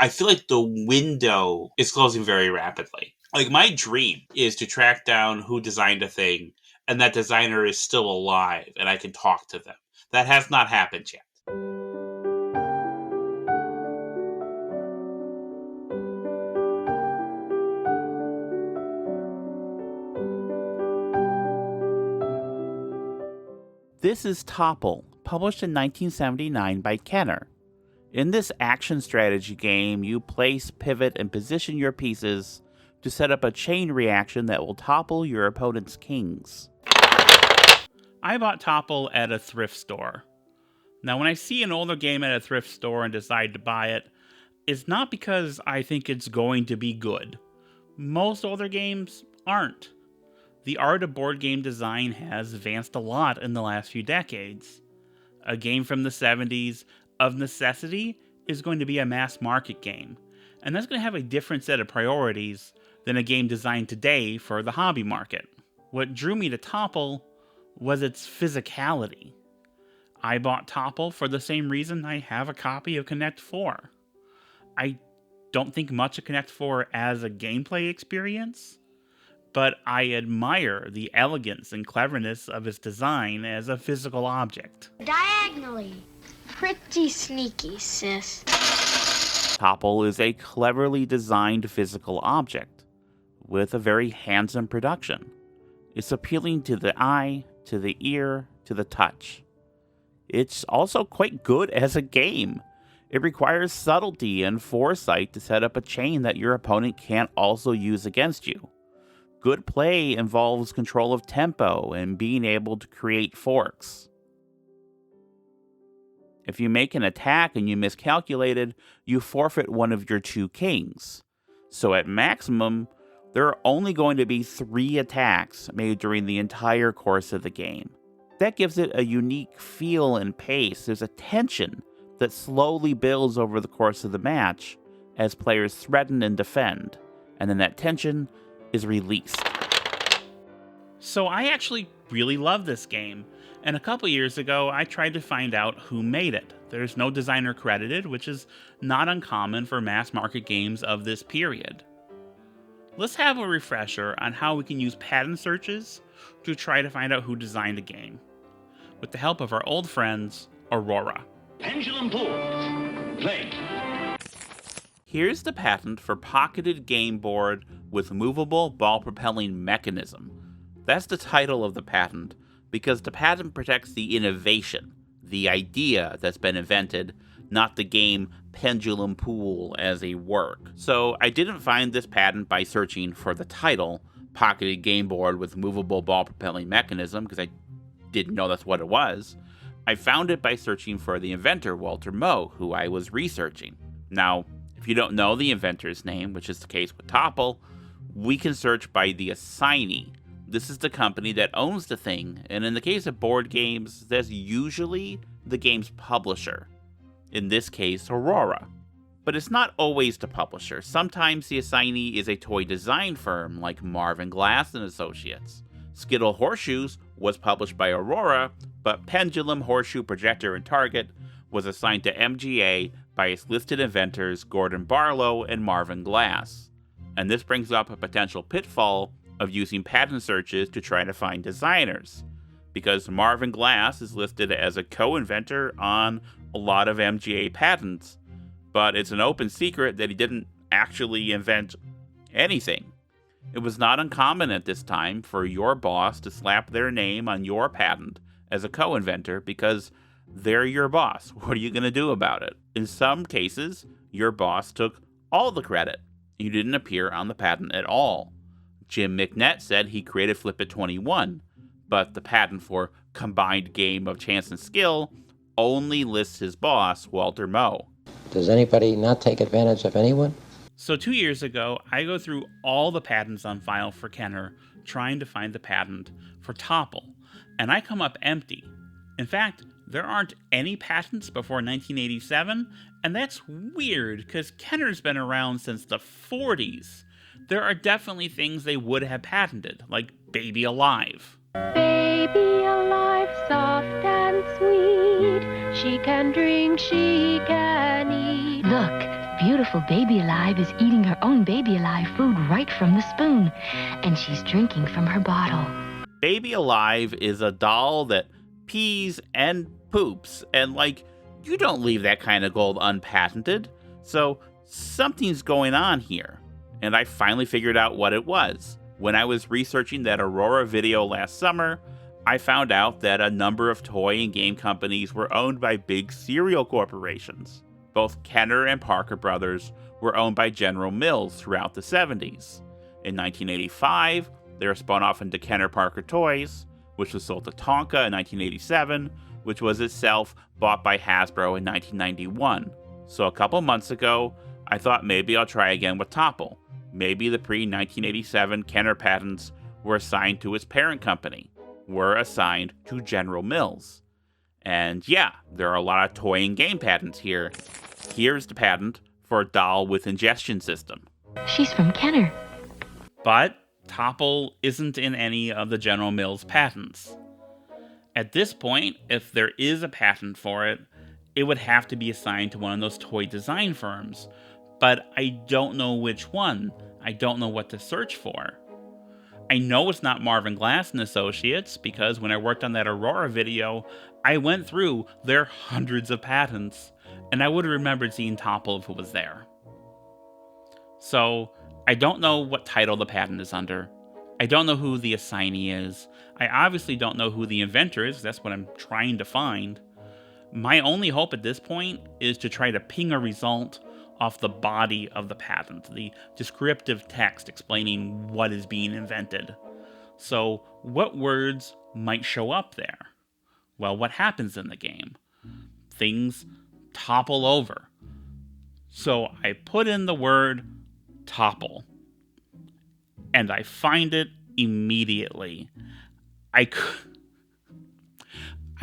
I feel like the window is closing very rapidly. Like, my dream is to track down who designed a thing, and that designer is still alive, and I can talk to them. That has not happened yet. This is Topple, published in 1979 by Kenner. In this action strategy game, you place, pivot, and position your pieces to set up a chain reaction that will topple your opponent's kings. I bought Topple at a thrift store. Now, when I see an older game at a thrift store and decide to buy it, it's not because I think it's going to be good. Most older games aren't. The art of board game design has advanced a lot in the last few decades. A game from the 70s, of necessity, is going to be a mass market game, and that's going to have a different set of priorities than a game designed today for the hobby market. What drew me to Topple was its physicality. I bought Topple for the same reason I have a copy of Connect 4. I don't think much of Connect 4 as a gameplay experience, but I admire the elegance and cleverness of its design as a physical object. Diagonally. Pretty sneaky, sis. Topple is a cleverly designed physical object, with a very handsome production. It's appealing to the eye, to the ear, to the touch. It's also quite good as a game. It requires subtlety and foresight to set up a chain that your opponent can't also use against you. Good play involves control of tempo and being able to create forks. If you make an attack and you miscalculated, you forfeit one of your 2 kings. So at maximum, there are only going to be 3 attacks made during the entire course of the game. That gives it a unique feel and pace. There's a tension that slowly builds over the course of the match as players threaten and defend, and then that tension is released. So I actually really love this game, and a couple years ago I tried to find out who made it. There's no designer credited, which is not uncommon for mass market games of this period. Let's have a refresher on how we can use patent searches to try to find out who designed a game, with the help of our old friends, Aurora. Pendulum Pool. Play. Here's the patent for pocketed game board with movable ball propelling mechanism. That's the title of the patent because the patent protects the innovation, the idea that's been invented, not the game Pendulum Pool as a work. So I didn't find this patent by searching for the title, pocketed game board with movable ball propelling mechanism, because I didn't know that's what it was. I found it by searching for the inventor, Walter Moe, who I was researching. Now, if you don't know the inventor's name, which is the case with Topple, we can search by the assignee. This is the company that owns the thing, and in the case of board games, that's usually the game's publisher. In this case, Aurora. But it's not always the publisher. Sometimes the assignee is a toy design firm like Marvin Glass & Associates. Skittle Horseshoes was published by Aurora, but Pendulum, Horseshoe, Projector, and Target was assigned to MGA by its listed inventors Gordon Barlow and Marvin Glass. And this brings up a potential pitfall of using patent searches to try to find designers, because Marvin Glass is listed as a co-inventor on a lot of MGA patents, but it's an open secret that he didn't actually invent anything. It was not uncommon at this time for your boss to slap their name on your patent as a co-inventor because they're your boss. What are you going to do about it? In some cases, your boss took all the credit. You didn't appear on the patent at all. Jim McNett said he created Flip It 21, but the patent for combined game of chance and skill only lists his boss, Walter Moe. Does anybody not take advantage of anyone? So 2 years ago, I go through all the patents on file for Kenner, trying to find the patent for Topple, and I come up empty. In fact, there aren't any patents before 1987, and that's weird, because Kenner's been around since the 40s. There are definitely things they would have patented, like Baby Alive. Baby alive, soft and sweet. She can drink, she can eat. Look, beautiful Baby Alive is eating her own Baby Alive food right from the spoon, and she's drinking from her bottle. Baby Alive is a doll that pees and poops, and you don't leave that kind of gold unpatented, so something's going on here. And I finally figured out what it was. When I was researching that Aurora video last summer, I found out that a number of toy and game companies were owned by big cereal corporations. Both Kenner and Parker Brothers were owned by General Mills throughout the 70s. In 1985, they were spun off into Kenner Parker Toys, which was sold to Tonka in 1987, which was itself bought by Hasbro in 1991. So a couple months ago, I thought maybe I'll try again with Topple. Maybe the pre-1987 Kenner patents were assigned to its parent company, were assigned to General Mills. And yeah, there are a lot of toy and game patents here. Here's the patent for a doll with ingestion system. She's from Kenner. But Topple isn't in any of the General Mills patents. At this point, if there is a patent for it, it would have to be assigned to one of those toy design firms. But I don't know which one. I don't know what to search for. I know it's not Marvin Glass and Associates, because when I worked on that Aurora video, I went through their hundreds of patents, and I would have remembered seeing Topple if it was there. So, I don't know what title the patent is under. I don't know who the assignee is. I obviously don't know who the inventor is. That's what I'm trying to find. My only hope at this point is to try to ping a result off the body of the patent, the descriptive text explaining what is being invented. So, what words might show up there? Well, what happens in the game? Things topple over. So, I put in the word topple, and I find it immediately. I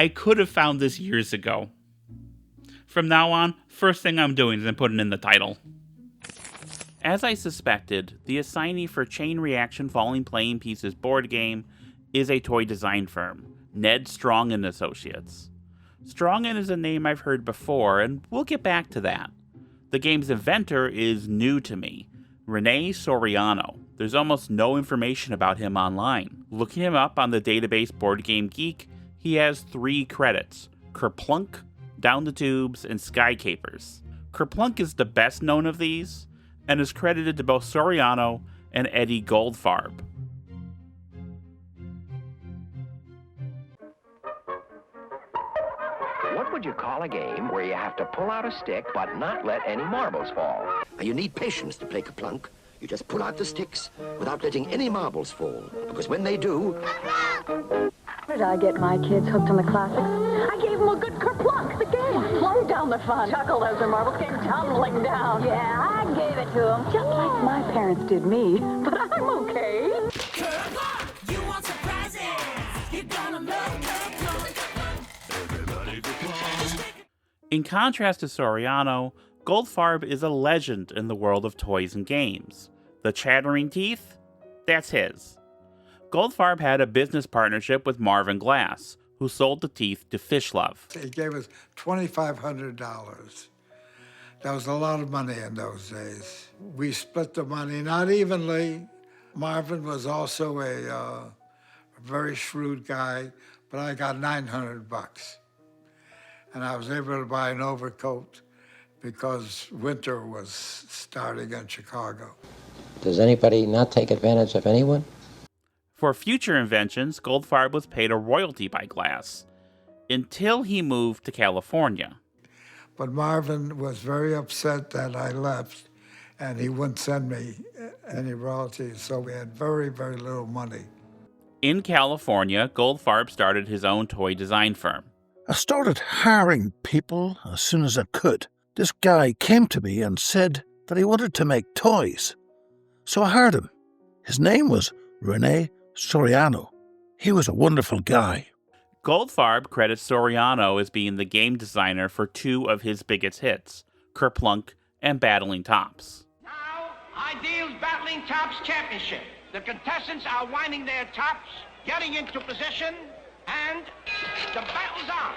could have found this years ago. From now on, first thing I'm doing is I'm putting in the title. As I suspected, the assignee for Chain Reaction Falling Playing Pieces board game is a toy design firm, Ned Strong & Associates. Strong & is a name I've heard before, and we'll get back to that. The game's inventor is new to me, René Soriano. There's almost no information about him online. Looking him up on the database Board Game Geek, he has 3 credits: Kerplunk, Down the Tubes, and Sky Capers. Kerplunk is the best known of these, and is credited to both Soriano and Eddie Goldfarb. What would you call a game where you have to pull out a stick but not let any marbles fall? You need patience to play Kerplunk. You just pull out the sticks without letting any marbles fall, because when they do... Did I get my kids hooked on the classics? I gave them a good Kerplunk, the game. Play down the fun. Chuckled as their marbles came tumbling down. Yeah, I gave it to them. Just like my parents did me. But I'm okay. Kerplunk! You want surprises? You're gonna love Kerplunk. Everybody Kerplunk. In contrast to Soriano, Goldfarb is a legend in the world of toys and games. The chattering teeth? That's his. Goldfarb had a business partnership with Marvin Glass, who sold the teeth to Fishlove. He gave us $2,500. That was a lot of money in those days. We split the money, not evenly. Marvin was also a very shrewd guy, but I got $900. And I was able to buy an overcoat because winter was starting in Chicago. Does anybody not take advantage of anyone? For future inventions, Goldfarb was paid a royalty by Glass, until he moved to California. But Marvin was very upset that I left, and he wouldn't send me any royalties, so we had very, very little money. In California, Goldfarb started his own toy design firm. I started hiring people as soon as I could. This guy came to me and said that he wanted to make toys. So I hired him. His name was René Soriano. He was a wonderful guy. Goldfarb credits Soriano as being the game designer for 2 of his biggest hits, Kerplunk and Battling Tops. Now, Ideal's Battling Tops Championship. The contestants are winding their tops, getting into position, and the battle's on.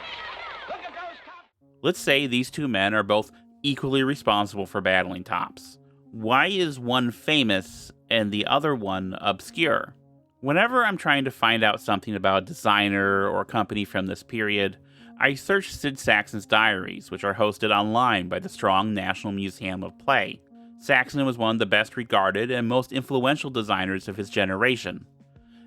Look at those tops. Let's say these 2 men are both equally responsible for battling tops. Why is one famous and the other one obscure? Whenever I'm trying to find out something about a designer or company from this period, I search Sid Sackson's diaries, which are hosted online by the Strong National Museum of Play. Saxon was one of the best regarded and most influential designers of his generation,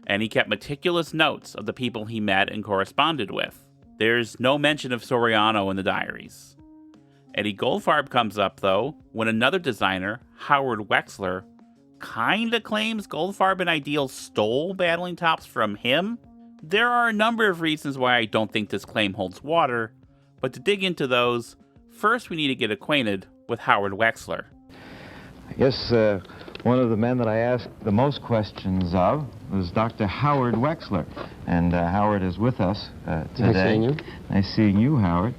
and he kept meticulous notes of the people he met and corresponded with. There's no mention of Soriano in the diaries. Eddie Goldfarb comes up, though, when another designer, Howard Wexler, kinda claims Goldfarb and Ideal stole battling tops from him. There are a number of reasons why I don't think this claim holds water, but to dig into those, first we need to get acquainted with Howard Wexler. I guess one of the men that I asked the most questions of was Dr. Howard Wexler, and Howard is with us today. Nice seeing you. Nice seeing you, Howard.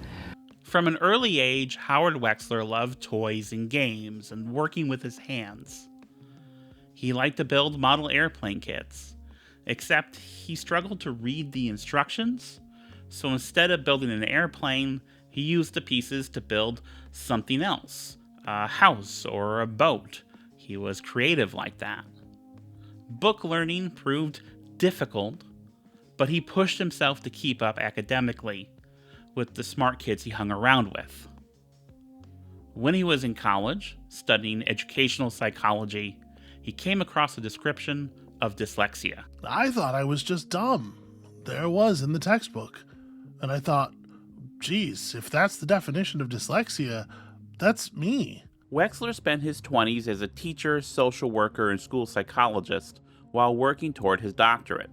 From an early age, Howard Wexler loved toys and games and working with his hands. He liked to build model airplane kits, except he struggled to read the instructions, so instead of building an airplane, he used the pieces to build something else, a house or a boat. He was creative like that. Book learning proved difficult, but he pushed himself to keep up academically with the smart kids he hung around with. When he was in college, studying educational psychology, he came across a description of dyslexia. I thought I was just dumb. There it was in the textbook. And I thought, geez, if that's the definition of dyslexia, that's me. Wexler spent his 20s as a teacher, social worker, and school psychologist while working toward his doctorate.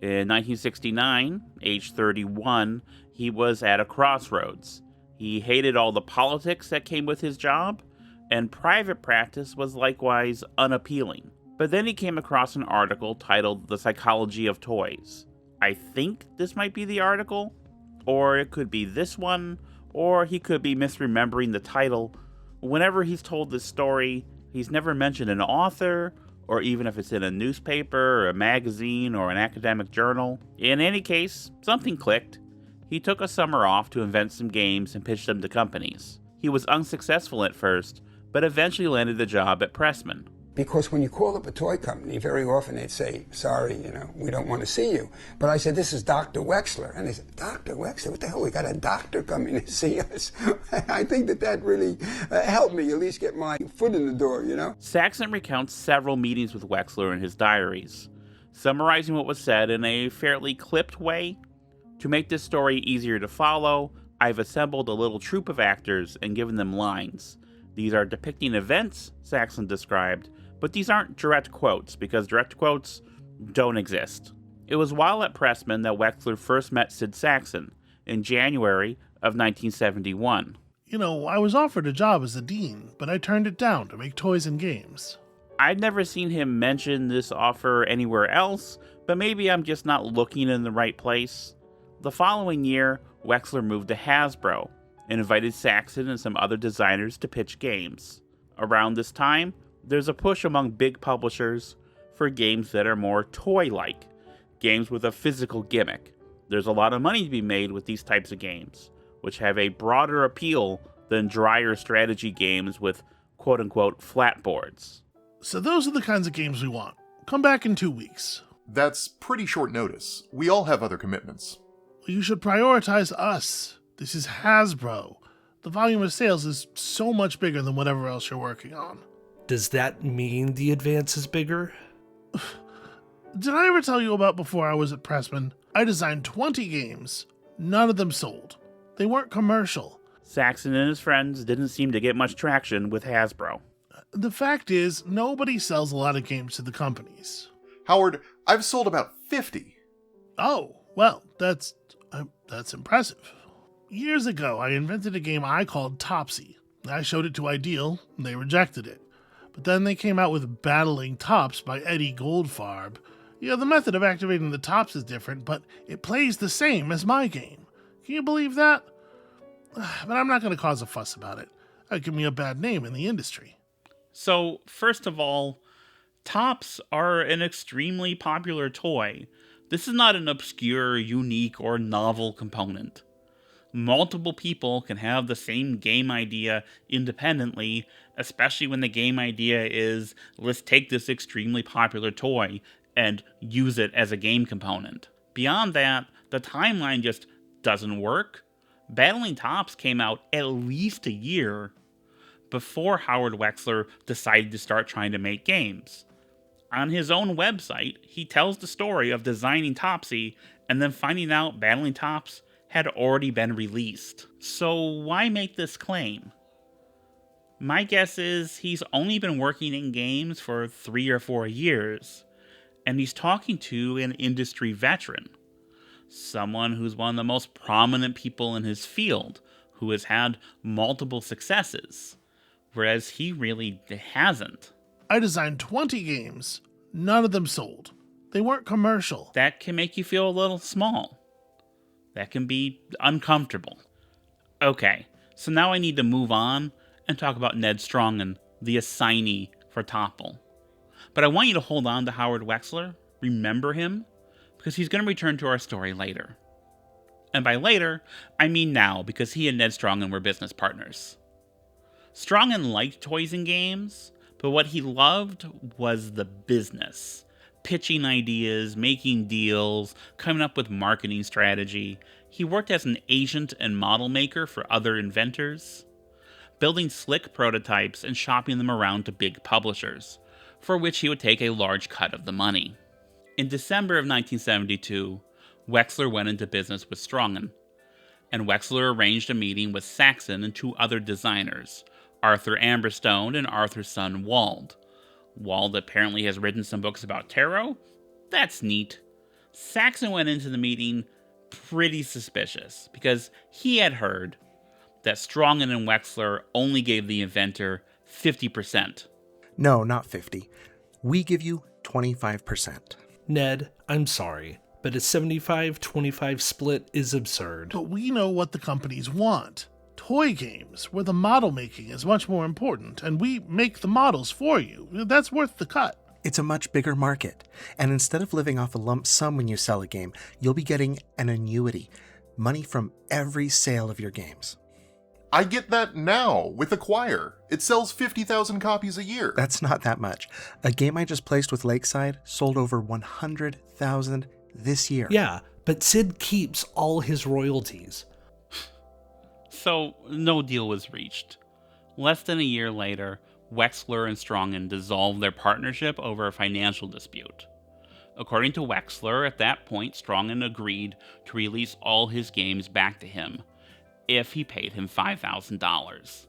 In 1969, age 31, he was at a crossroads. He hated all the politics that came with his job, and private practice was likewise unappealing. But then he came across an article titled The Psychology of Toys. I think this might be the article, or it could be this one, or he could be misremembering the title. Whenever he's told this story, he's never mentioned an author, or even if it's in a newspaper, or a magazine, or an academic journal. In any case, something clicked. He took a summer off to invent some games and pitch them to companies. He was unsuccessful at first, but eventually landed the job at Pressman. Because when you call up a toy company, very often they'd say, sorry, we don't want to see you. But I said, this is Dr. Wexler. And they said, Dr. Wexler? What the hell? We got a doctor coming to see us. I think that really helped me at least get my foot in the door, Saxon recounts several meetings with Wexler in his diaries, summarizing what was said in a fairly clipped way. To make this story easier to follow, I've assembled a little troupe of actors and given them lines. These are depicting events Saxon described, but these aren't direct quotes, because direct quotes don't exist. It was while at Pressman that Wexler first met Sid Sackson in January of 1971. I was offered a job as a dean, but I turned it down to make toys and games. I'd never seen him mention this offer anywhere else, but maybe I'm just not looking in the right place. The following year, Wexler moved to Hasbro and invited Saxon and some other designers to pitch games. Around this time, there's a push among big publishers for games that are more toy-like, games with a physical gimmick. There's a lot of money to be made with these types of games, which have a broader appeal than drier strategy games with quote-unquote flat boards. So those are the kinds of games we want. Come back in 2 weeks. That's pretty short notice. We all have other commitments. You should prioritize us. This is Hasbro. The volume of sales is so much bigger than whatever else you're working on. Does that mean the advance is bigger? Did I ever tell you about before I was at Pressman? I designed 20 games. None of them sold. They weren't commercial. Saxon and his friends didn't seem to get much traction with Hasbro. The fact is, nobody sells a lot of games to the companies. Howard, I've sold about 50. Oh, well, that's impressive. Years ago, I invented a game I called Topsy. I showed it to Ideal, and they rejected it. But then they came out with Battling Tops by Eddie Goldfarb. The method of activating the tops is different, but it plays the same as my game. Can you believe that? But I'm not going to cause a fuss about it. That'd give me a bad name in the industry. So, first of all, tops are an extremely popular toy. This is not an obscure, unique, or novel component. Multiple people can have the same game idea independently, especially when the game idea is, let's take this extremely popular toy and use it as a game component. Beyond that, the timeline just doesn't work. Battling Tops came out at least a year before Howard Wexler decided to start trying to make games. On his own website, he tells the story of designing Topsy and then finding out Battling Tops had already been released. So why make this claim? My guess is he's only been working in games for 3 or 4 years, and he's talking to an industry veteran, someone who's one of the most prominent people in his field, who has had multiple successes, whereas he really hasn't. I designed 20 games. None of them sold. They weren't commercial. That can make you feel a little small. That can be uncomfortable. Okay, so now I need to move on and talk about Ned Strongen, the assignee for Topple. But I want you to hold on to Howard Wexler, remember him, because he's going to return to our story later. And by later, I mean now, because he and Ned Strongen were business partners. Strongen liked toys and games, but what he loved was the business. Pitching ideas, making deals, coming up with marketing strategy. He worked as an agent and model maker for other inventors, building slick prototypes and shopping them around to big publishers, for which he would take a large cut of the money. In December of 1972, Wexler went into business with Strongen, and Wexler arranged a meeting with Saxon and 2 other designers, Arthur Amberstone and Arthur's son Wald. Wald apparently has written some books about tarot. That's neat. Saxon went into the meeting pretty suspicious, because he had heard that Strongen and Wexler only gave the inventor 50%. No, not 50. We give you 25%. Ned, I'm sorry, but a 75-25 split is absurd. But we know what the companies want. Toy games, where the model making is much more important, and we make the models for you. That's worth the cut. It's a much bigger market, and instead of living off a lump sum when you sell a game, you'll be getting an annuity, money from every sale of your games. I get that now with Acquire. It sells 50,000 copies a year. That's not that much. A game I just placed with Lakeside sold over 100,000 this year. Yeah, but Sid keeps all his royalties. So, no deal was reached. Less than a year later, Wexler and Strongen dissolved their partnership over a financial dispute. According to Wexler, at that point, Strongen agreed to release all his games back to him if he paid him $5,000.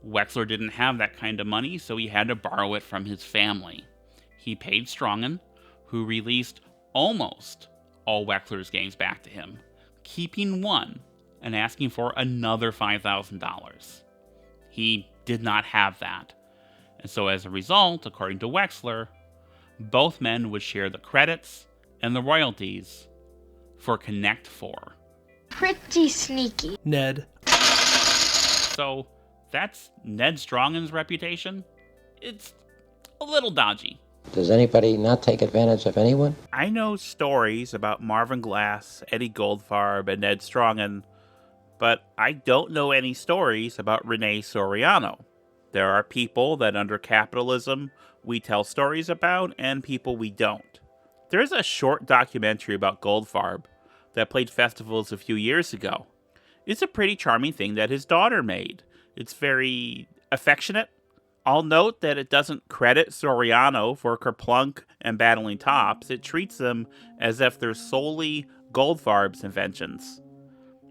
Wexler didn't have that kind of money, so he had to borrow it from his family. He paid Strongen, who released almost all Wexler's games back to him, keeping one and asking for another $5,000. He did not have that, and so as a result, according to Wexler, both men would share the credits and the royalties for Connect 4. Pretty sneaky. Ned. So, that's Ned Strongen's reputation? It's a little dodgy. Does anybody not take advantage of anyone? I know stories about Marvin Glass, Eddie Goldfarb, and Ned Strongen, but I don't know any stories about René Soriano. There are people that under capitalism we tell stories about, and people we don't. There's a short documentary about Goldfarb that played festivals a few years ago. It's a pretty charming thing that his daughter made. It's very affectionate. I'll note that it doesn't credit Soriano for Kerplunk and Battling Tops. It treats them as if they're solely Goldfarb's inventions.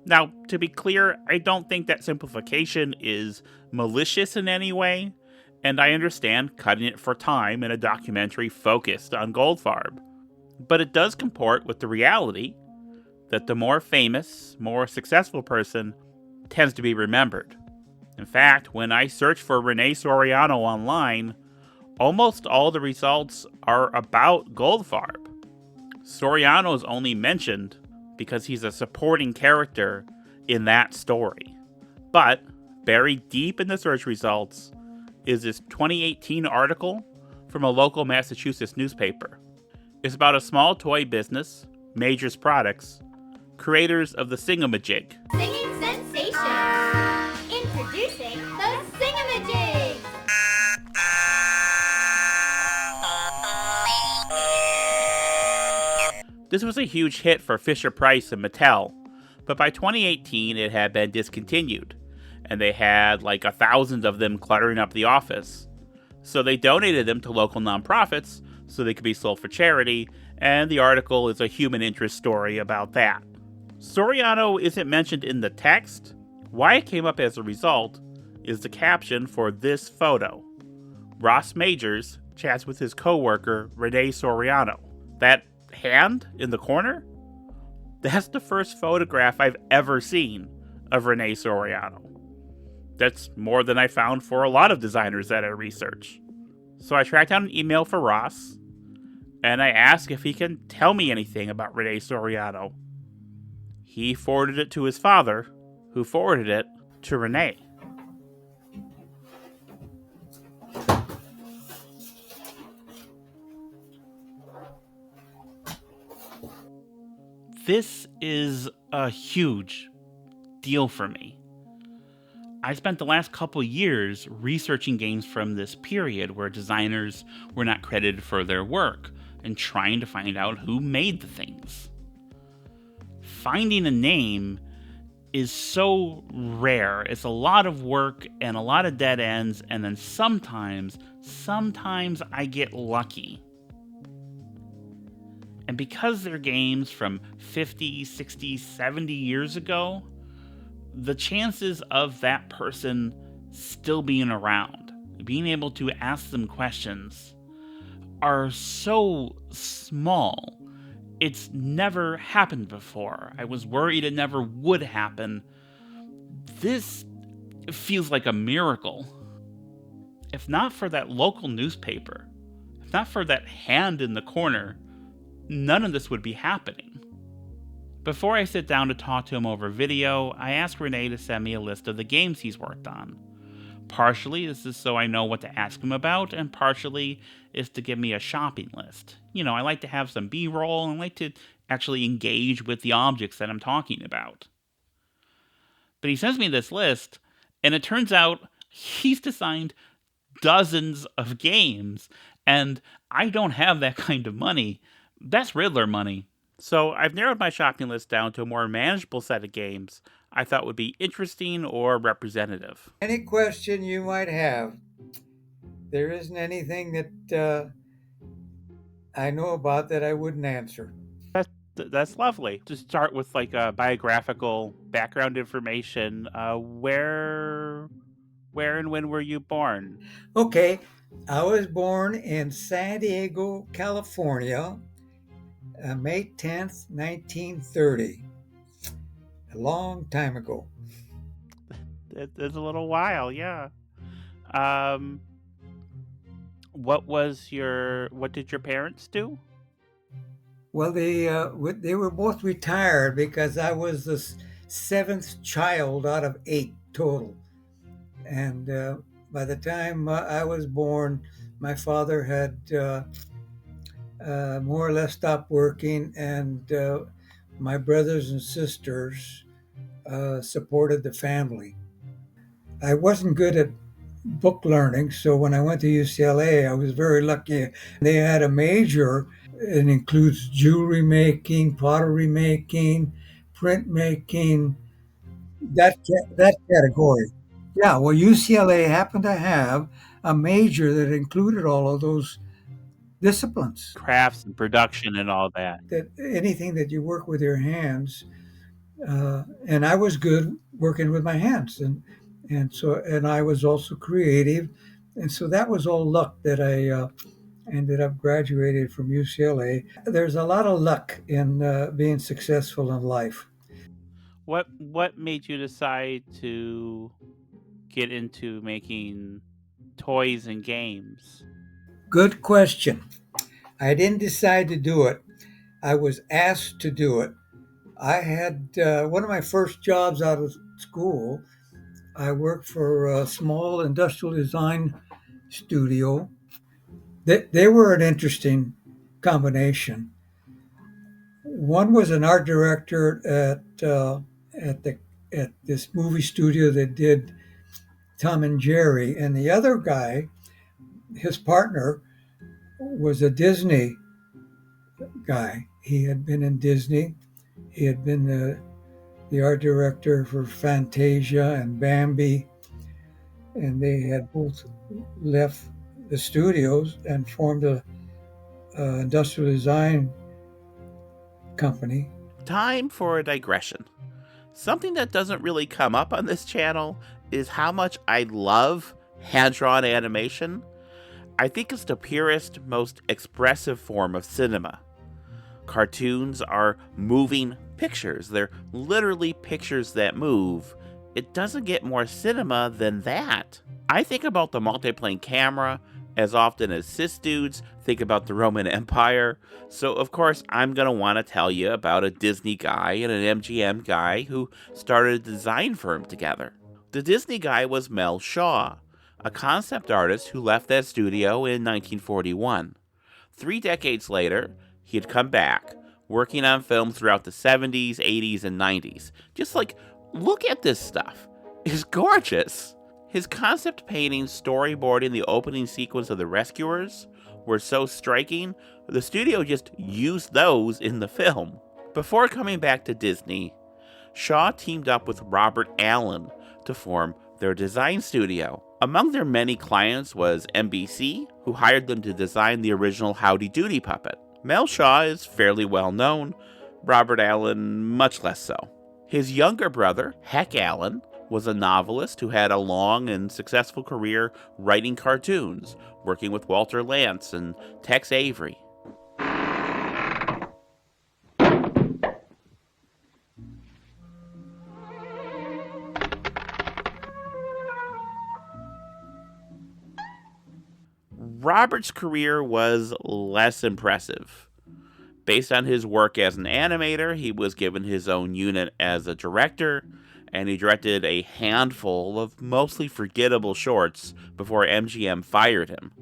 Now, to be clear, I don't think that simplification is malicious in any way, and I understand cutting it for time in a documentary focused on Goldfarb. But it does comport with the reality that the more famous, more successful person tends to be remembered. In fact, when I search for René Soriano online, almost all the results are about Goldfarb. Soriano is only mentioned because he's a supporting character in that story. But buried deep in the search results is this 2018 article from a local Massachusetts newspaper. It's about a small toy business, Majors Products, creators of the Singamajig. This was a huge hit for Fisher-Price and Mattel, but by 2018 it had been discontinued, and they had like 1,000 of them cluttering up the office. So they donated them to local nonprofits so they could be sold for charity, and the article is a human interest story about that. Soriano isn't mentioned in the text. Why it came up as a result is the caption for this photo. Ross Majors chats with his co-worker René Soriano. That hand in the corner? That's the first photograph I've ever seen of René Soriano. That's more than I found for a lot of designers that I research. So I tracked down an email for Ross, and I asked if he can tell me anything about René Soriano. He forwarded it to his father, who forwarded it to René. This is a huge deal for me. I spent the last couple years researching games from this period where designers were not credited for their work and trying to find out who made the things. Finding a name is so rare. It's a lot of work and a lot of dead ends, and then sometimes I get lucky. And because they're games from 50, 60, 70 years ago, the chances of that person still being around, being able to ask them questions, are so small. It's never happened before. I was worried it never would happen. This feels like a miracle. If not for that local newspaper, if not for that hand in the corner, none of this would be happening. Before I sit down to talk to him over video, I ask René to send me a list of the games he's worked on. Partially, this is so I know what to ask him about, and partially is to give me a shopping list. I like to have some B-roll and like to actually engage with the objects that I'm talking about. But he sends me this list, and it turns out he's designed dozens of games, and I don't have that kind of money. That's Riddler money. So I've narrowed my shopping list down to a more manageable set of games I thought would be interesting or representative. Any question you might have, there isn't anything that I know about that I wouldn't answer. That's lovely. To start with like a biographical background information, where and when were you born? Okay, I was born in San Diego, California, May 10th, 1930. A long time ago. It's a little while, yeah. What did your parents do? Well, they were both retired because I was the seventh child out of 8 total. And by the time I was born, my father had more or less stopped working, and my brothers and sisters supported the family. I wasn't good at book learning, so when I went to UCLA, I was very lucky. They had a major. It includes jewelry making, pottery making, print making, that category. Yeah, well, UCLA happened to have a major that included all of those disciplines. Crafts and production and all that. That anything that you work with your hands, and I was good working with my hands, and I was also creative, and so that was all luck that I ended up graduated from UCLA. There's a lot of luck in being successful in life. What made you decide to get into making toys and games? Good question. I didn't decide to do it. I was asked to do it. I had one of my first jobs out of school. I worked for a small industrial design studio. They were an interesting combination. One was an art director at this movie studio that did Tom and Jerry, and the other guy, his partner, was a Disney guy. He had been in Disney. He had been the art director for Fantasia and Bambi, and they had both left the studios and formed a industrial design company. Time for a digression. Something that doesn't really come up on this channel is how much I love hand-drawn animation. I think it's the purest, most expressive form of cinema. Cartoons are moving pictures. They're literally pictures that move. It doesn't get more cinema than that. I think about the multiplane camera as often as cis dudes think about the Roman Empire, so of course I'm going to want to tell you about a Disney guy and an MGM guy who started a design firm together. The Disney guy was Mel Shaw, a concept artist who left that studio in 1941. 3 decades later, he had come back, working on films throughout the 70s, 80s, and 90s. Just like, look at this stuff. It's gorgeous. His concept paintings storyboarding the opening sequence of The Rescuers were so striking, the studio just used those in the film. Before coming back to Disney, Shaw teamed up with Robert Allen to form their design studio. Among their many clients was NBC, who hired them to design the original Howdy Doody puppet. Mel Shaw is fairly well known, Robert Allen much less so. His younger brother, Heck Allen, was a novelist who had a long and successful career writing cartoons, working with Walter Lantz and Tex Avery. Robert's career was less impressive. Based on his work as an animator, he was given his own unit as a director, and he directed a handful of mostly forgettable shorts before MGM fired him.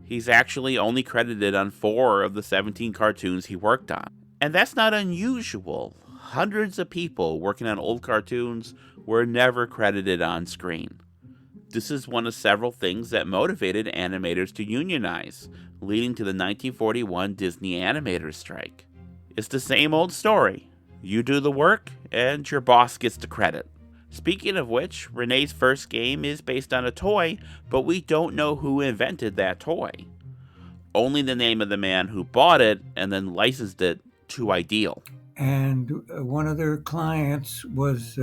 He's actually only credited on 4 of the 17 cartoons he worked on. And that's not unusual. Hundreds of people working on old cartoons were never credited on screen. This is one of several things that motivated animators to unionize, leading to the 1941 Disney animators strike. It's the same old story. You do the work, and your boss gets the credit. Speaking of which, René's first game is based on a toy, but we don't know who invented that toy. Only the name of the man who bought it and then licensed it to Ideal. And one of their clients was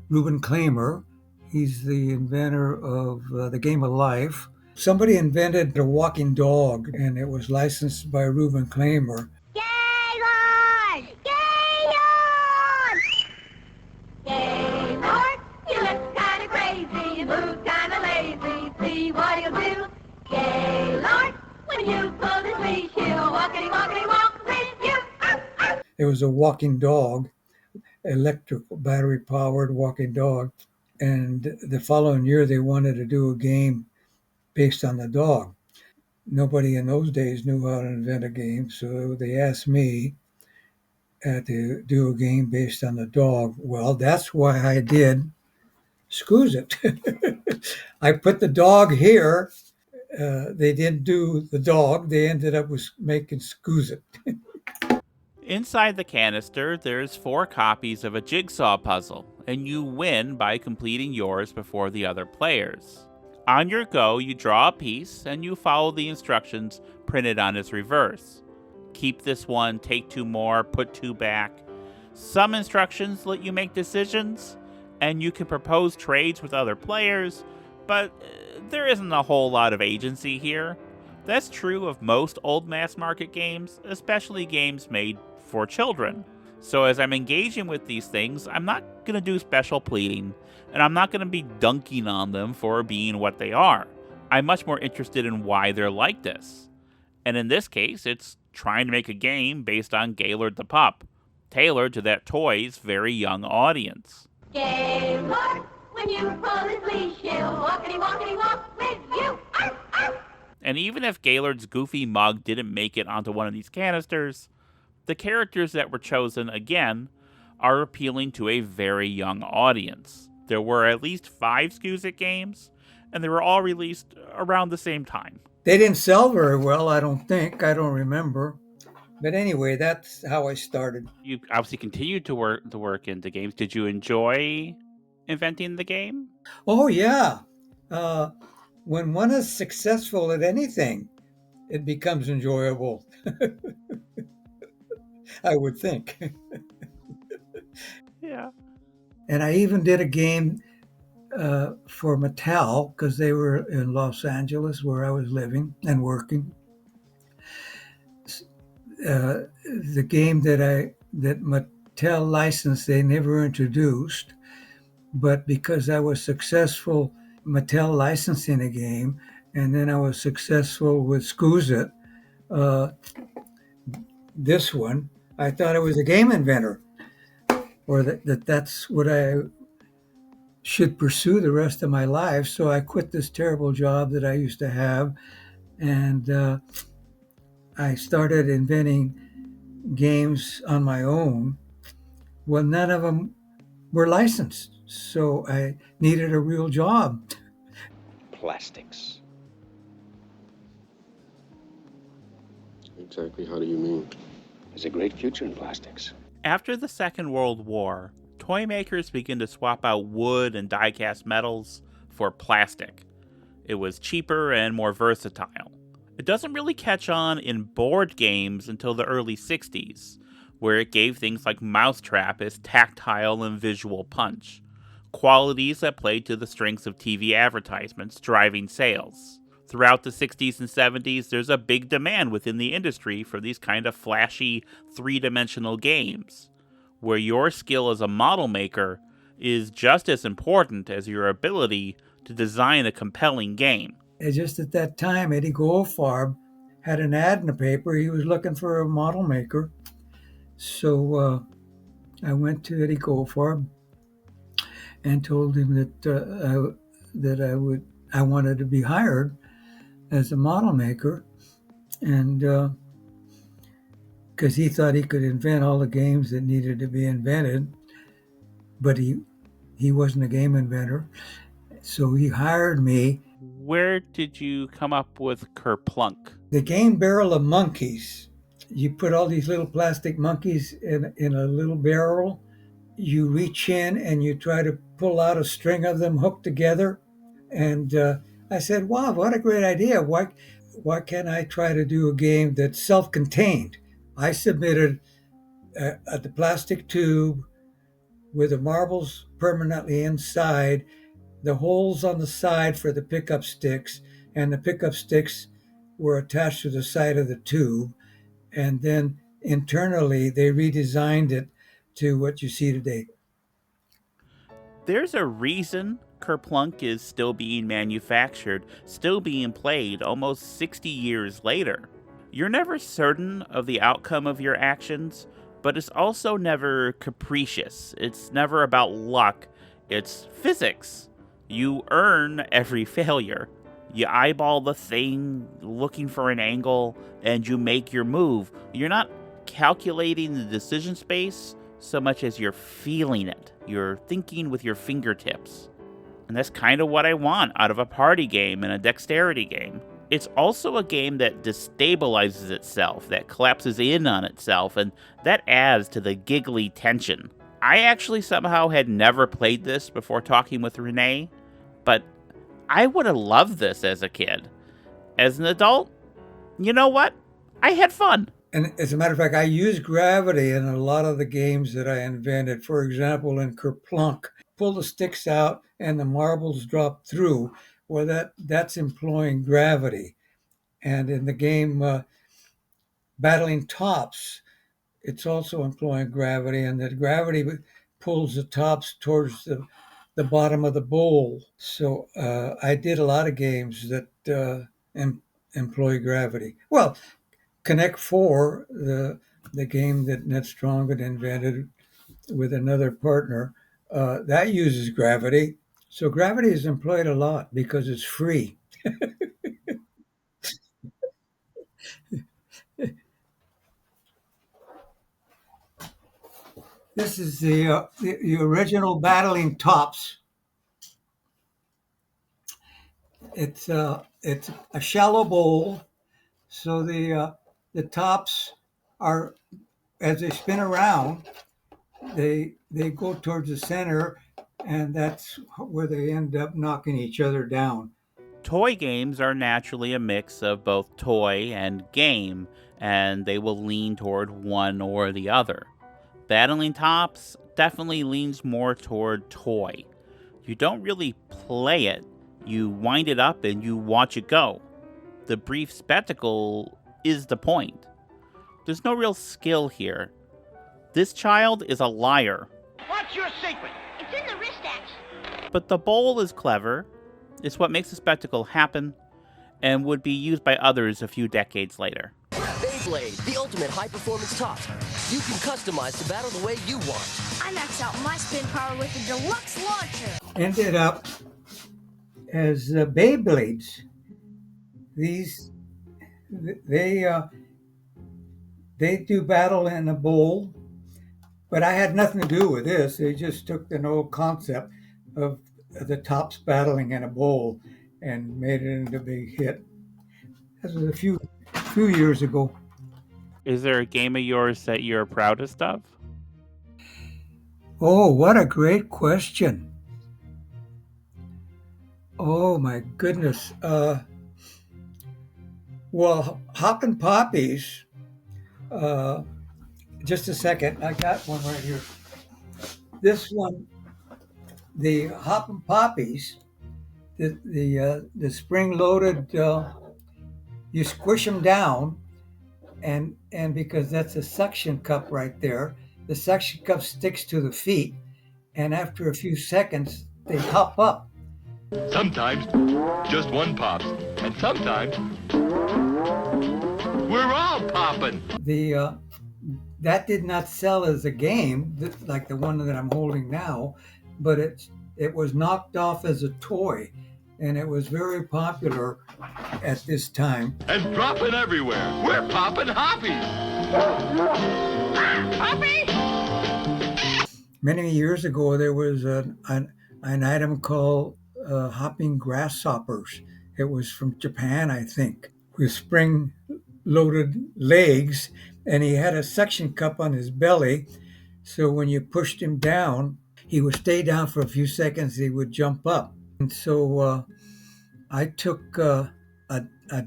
Reuben Klamer. He's the inventor of the Game of Life. Somebody invented a walking dog, and it was licensed by Reuben Klamer. Gaylord! Gaylord! Gaylord, you look kind of crazy, you move kind of lazy. See what he'll do. Gaylord, when you pull his leash, he'll walkity, walkity, walk with you. It was a walking dog, electrical battery-powered walking dog. And the following year, they wanted to do a game based on the dog. Nobody in those days knew how to invent a game, so they asked me to do a game based on the dog. Well, that's why I did Scoos It. I put the dog here. They didn't do the dog. They ended up with making Scoos It. Inside the canister, there's 4 copies of a jigsaw puzzle, and you win by completing yours before the other players. On your go, you draw a piece, and you follow the instructions printed on its reverse. Keep this one, take 2 more, put 2 back. Some instructions let you make decisions, and you can propose trades with other players, but there isn't a whole lot of agency here. That's true of most old mass market games, especially games made for children. So as I'm engaging with these things, I'm not going to do special pleading, and I'm not going to be dunking on them for being what they are. I'm much more interested in why they're like this. And in this case, it's trying to make a game based on Gaylord the Pup, tailored to that toy's very young audience. Gaylord, when you pull his leash, he'll walkity, walkity, walk with you. And even if Gaylord's goofy mug didn't make it onto one of these canisters, the characters that were chosen, again, are appealing to a very young audience. There were at least 5 Scoos It games, and they were all released around the same time. They didn't sell very well, I don't think. I don't remember. But anyway, that's how I started. You obviously continued to work into games. Did you enjoy inventing the game? Oh, yeah. Uh, when one is successful at anything, it becomes enjoyable. I would think. Yeah. And I even did a game for Mattel because they were in Los Angeles where I was living and working. The game that Mattel licensed, they never introduced, but because I was successful, Mattel licensing a game, and then I was successful with Scusa, this one, I thought I was a game inventor, or that's what I should pursue the rest of my life. So I quit this terrible job that I used to have, and I started inventing games on my own. Well, none of them were licensed, so I needed a real job. Plastics. Exactly how do you mean? There's a great future in plastics. After the Second World War, toy makers began to swap out wood and die-cast metals for plastic. It was cheaper and more versatile. It doesn't really catch on in board games until the early 60s, where it gave things like Mousetrap its tactile and visual punch, qualities that played to the strengths of TV advertisements, driving sales. Throughout the 60s and 70s, there's a big demand within the industry for these kind of flashy, three-dimensional games, where your skill as a model maker is just as important as your ability to design a compelling game. And just at that time, Eddie Goldfarb had an ad in the paper. He was looking for a model maker. So I went to Eddie Goldfarb and told him that I wanted to be hired as a model maker, and because he thought he could invent all the games that needed to be invented, but he wasn't a game inventor, so he hired me. Where did you come up with Kerplunk? The game Barrel of Monkeys. You put all these little plastic monkeys in a little barrel. You reach in and you try to pull out a string of them hooked together. And I said, wow, what a great idea. Why can't I try to do a game that's self-contained? I submitted the plastic tube with the marbles permanently inside, the holes on the side for the pickup sticks, and the pickup sticks were attached to the side of the tube. And then internally, they redesigned it to what you see today. There's a reason Kerplunk is still being manufactured, still being played almost 60 years later. You're never certain of the outcome of your actions, but it's also never capricious. It's never about luck. It's physics. You earn every failure. You eyeball the thing, looking for an angle, and you make your move. You're not calculating the decision space so much as you're feeling it. You're thinking with your fingertips. And that's kind of what I want out of a party game and a dexterity game. It's also a game that destabilizes itself, that collapses in on itself, and that adds to the giggly tension. I actually somehow had never played this before talking with René, but I would have loved this as a kid. As an adult, you know what? I had fun. And as a matter of fact, I use gravity in a lot of the games that I invented. For example, in Kerplunk, pull the sticks out and the marbles drop through. Well, that's employing gravity. And in the game Battling Tops, it's also employing gravity, and that gravity pulls the tops towards the bottom of the bowl. So I did a lot of games that employ gravity. Well, Connect 4, the game that Ned Strong had invented with another partner, that uses gravity. So gravity is employed a lot because it's free. This is the original Battling Tops. It's a shallow bowl, so the tops are, as they spin around, they go towards the center, and that's where they end up knocking each other down. Toy games are naturally a mix of both toy and game, and they will lean toward one or the other. Battling Tops definitely leans more toward toy. You don't really play it, you wind it up and you watch it go. The brief spectacle is the point. There's no real skill here. This child is a liar. What's your secret? It's in the wrist action. But the bowl is clever. It's what makes the spectacle happen, and would be used by others a few decades later. Beyblade, the ultimate high-performance top. You can customize to battle the way you want. I max out my spin power with the deluxe launcher. Ended up as Beyblades. These, they do battle in a bowl, but I had nothing to do with this. They just took an old concept of the tops battling in a bowl and made it into a big hit. This was a few years ago. Is there a game of yours that you're proudest of? Oh, what a great question. Oh my goodness. Well, Hoppin' Poppies, just a second, I got one right here. This one, the Hoppin' Poppies, the spring-loaded, you squish them down, and because that's a suction cup right there, the suction cup sticks to the feet, and after a few seconds, they hop up. Sometimes just one pops, and sometimes we're all popping. That did not sell as a game like the one that I'm holding now, but it was knocked off as a toy, and it was very popular at this time. And dropping everywhere. We're popping hoppies. Hoppy! Many years ago, there was an item called hopping grasshoppers. It was from Japan, I think, with spring-loaded legs, and he had a suction cup on his belly, so when you pushed him down, he would stay down for a few seconds, he would jump up. And so I took a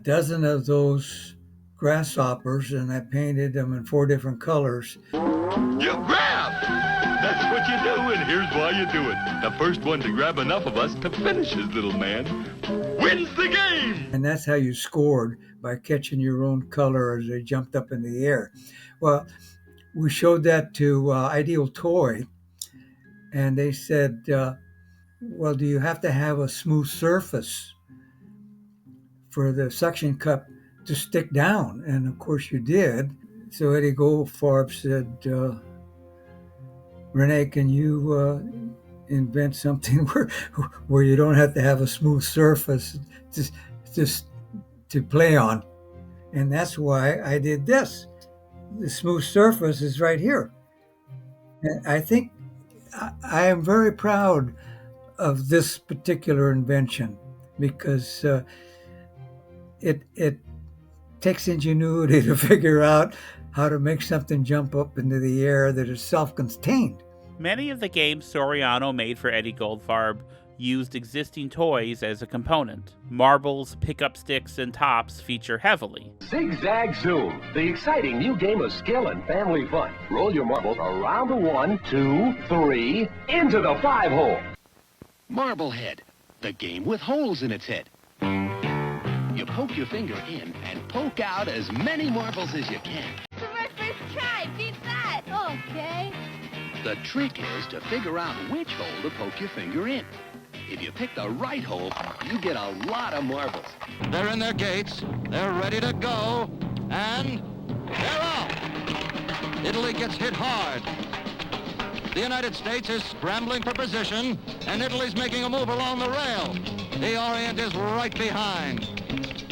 dozen of those grasshoppers, and I painted them in 4 different colors. You grab! That's what you do, and here's why you do it. The first one to grab enough of us to finish his little man wins the game! And that's how you scored, by catching your own color as they jumped up in the air. Well, we showed that to Ideal Toy, and they said, well, do you have to have a smooth surface for the suction cup to stick down? And of course you did. So Eddie Goldfarb said, René, can you invent something where you don't have to have a smooth surface just to play on? And that's why I did this. The smooth surface is right here. And I think I am very proud of this particular invention, because it takes ingenuity to figure out how to make something jump up into the air that is self-contained. Many of the games Soriano made for Eddie Goldfarb used existing toys as a component. Marbles, pickup sticks, and tops feature heavily. Zigzag Zoom, the exciting new game of skill and family fun. Roll your marbles around the 1, 2, 3, into the 5-hole. Marblehead, the game with holes in its head. You poke your finger in and poke out as many marbles as you can. For my first try, beat that. Okay. The trick is to figure out which hole to poke your finger in. If you pick the right hole, you get a lot of marbles. They're in their gates, they're ready to go, and they're off. Italy gets hit hard. The United States is scrambling for position, and Italy's making a move along the rail. The Orient is right behind.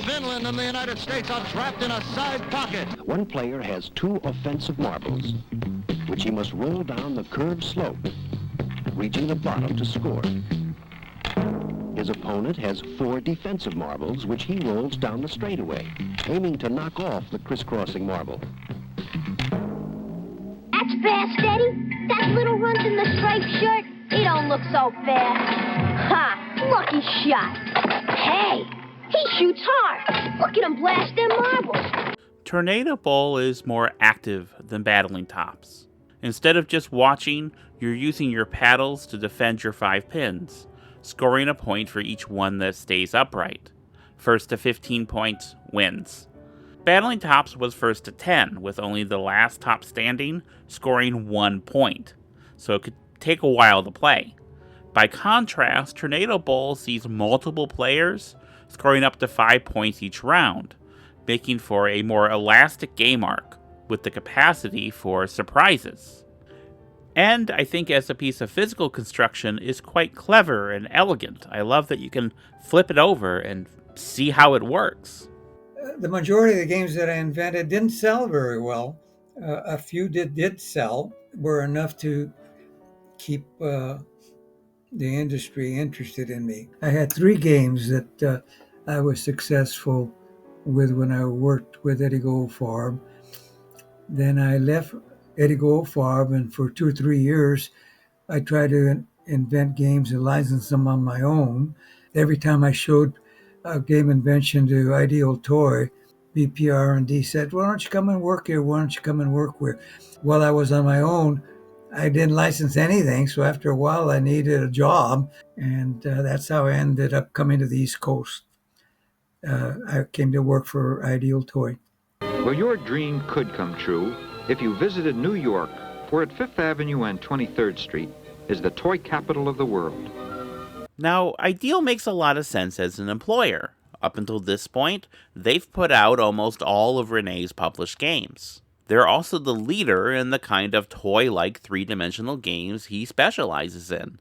Finland and the United States are trapped in a side pocket. One player has 2 offensive marbles, which he must roll down the curved slope, reaching the bottom to score. His opponent has 4 defensive marbles, which he rolls down the straightaway, aiming to knock off the crisscrossing marble. fast, Eddie? That little runt in the striped shirt? He don't look so fast. Ha! Lucky shot. Hey! He shoots hard. Look at him blast them marbles. Tornado Bowl is more active than Battling Tops. Instead of just watching, you're using your paddles to defend your 5 pins, scoring a point for each one that stays upright. First to 15 points wins. Battling Tops was first to 10, with only the last top standing scoring 1 point, so it could take a while to play. By contrast, Tornado Bowl sees multiple players scoring up to 5 points each round, making for a more elastic game arc, with the capacity for surprises. And I think as a piece of physical construction is quite clever and elegant. I love that you can flip it over and see how it works. The majority of the games that I invented didn't sell very well. A few did sell, were enough to keep the industry interested in me. I had 3 games that I was successful with when I worked with Eddie Goldfarb. Then I left Eddie Goldfarb, and for 2 or 3 years, I tried to invent games and license them on my own. Every time I showed a game invention to Ideal Toy, BPR&D said, "Why don't you come and work here? Why don't you come and work here?" While I was on my own, I didn't license anything, so after a while, I needed a job, and that's how I ended up coming to the East Coast. I came to work for Ideal Toy. Well, your dream could come true if you visited New York, where at 5th Avenue and 23rd Street is the toy capital of the world. Now, Ideal makes a lot of sense as an employer. Up until this point, they've put out almost all of René's published games. They're also the leader in the kind of toy-like 3-dimensional games he specializes in.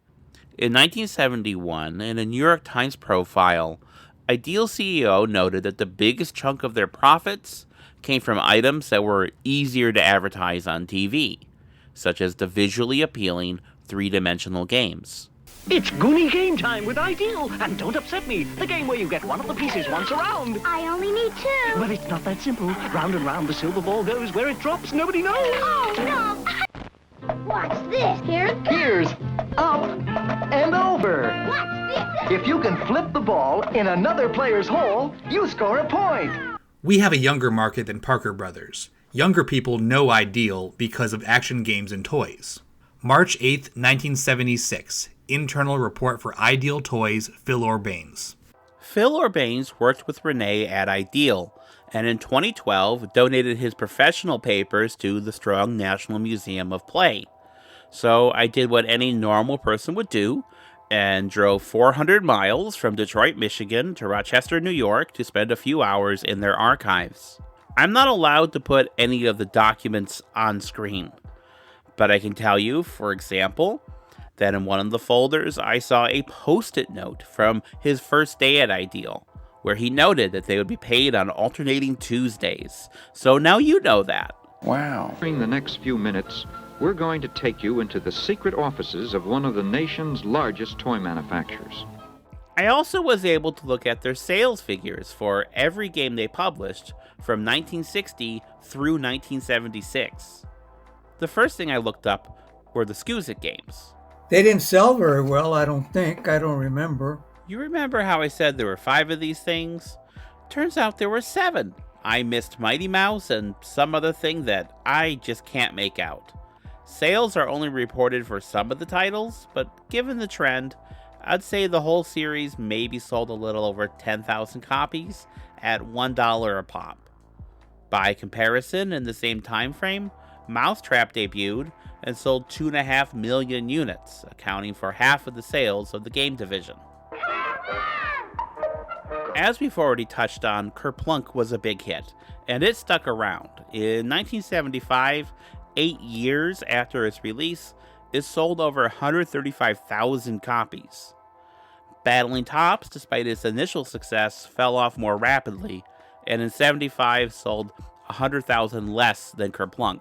In 1971, in a New York Times profile, Ideal CEO noted that the biggest chunk of their profits came from items that were easier to advertise on TV, such as the visually appealing 3-dimensional games. It's Goonie Game Time with Ideal, and don't upset me, the game where you get one of the pieces once around. I only need 2. Well, it's not that simple. Round and round the silver ball goes. Where it drops, nobody knows. Oh, no! What's this? Here's up and over. What's this? If you can flip the ball in another player's hole, you score a point. We have a younger market than Parker Brothers. Younger people know Ideal because of action games and toys. March 8th, 1976. Internal report for Ideal Toys, Phil Orbanes. Phil Orbanes worked with René at Ideal, and in 2012 donated his professional papers to the Strong National Museum of Play. So I did what any normal person would do, and drove 400 miles from Detroit, Michigan to Rochester, New York to spend a few hours in their archives. I'm not allowed to put any of the documents on screen, but I can tell you, for example, that in one of the folders I saw a post-it note from his first day at Ideal, where he noted that they would be paid on alternating Tuesdays. So now you know that. Wow. During the next few minutes, we're going to take you into the secret offices of one of the nation's largest toy manufacturers. I also was able to look at their sales figures for every game they published from 1960 through 1976. The first thing I looked up were the Scusic games. They didn't sell very well, I don't think. I don't remember. You remember how I said there were 5 of these things? Turns out there were 7. I missed Mighty Mouse and some other thing that I just can't make out. Sales are only reported for some of the titles, but given the trend, I'd say the whole series maybe sold a little over 10,000 copies at $1 a pop. By comparison, in the same time frame, Mousetrap debuted and sold 2.5 million units, accounting for half of the sales of the game division. As we've already touched on, Kerplunk was a big hit, and it stuck around. In 1975, 8 years after its release, it sold over 135,000 copies. Battling Tops, despite its initial success, fell off more rapidly, and in 75 sold 100,000 less than Kerplunk.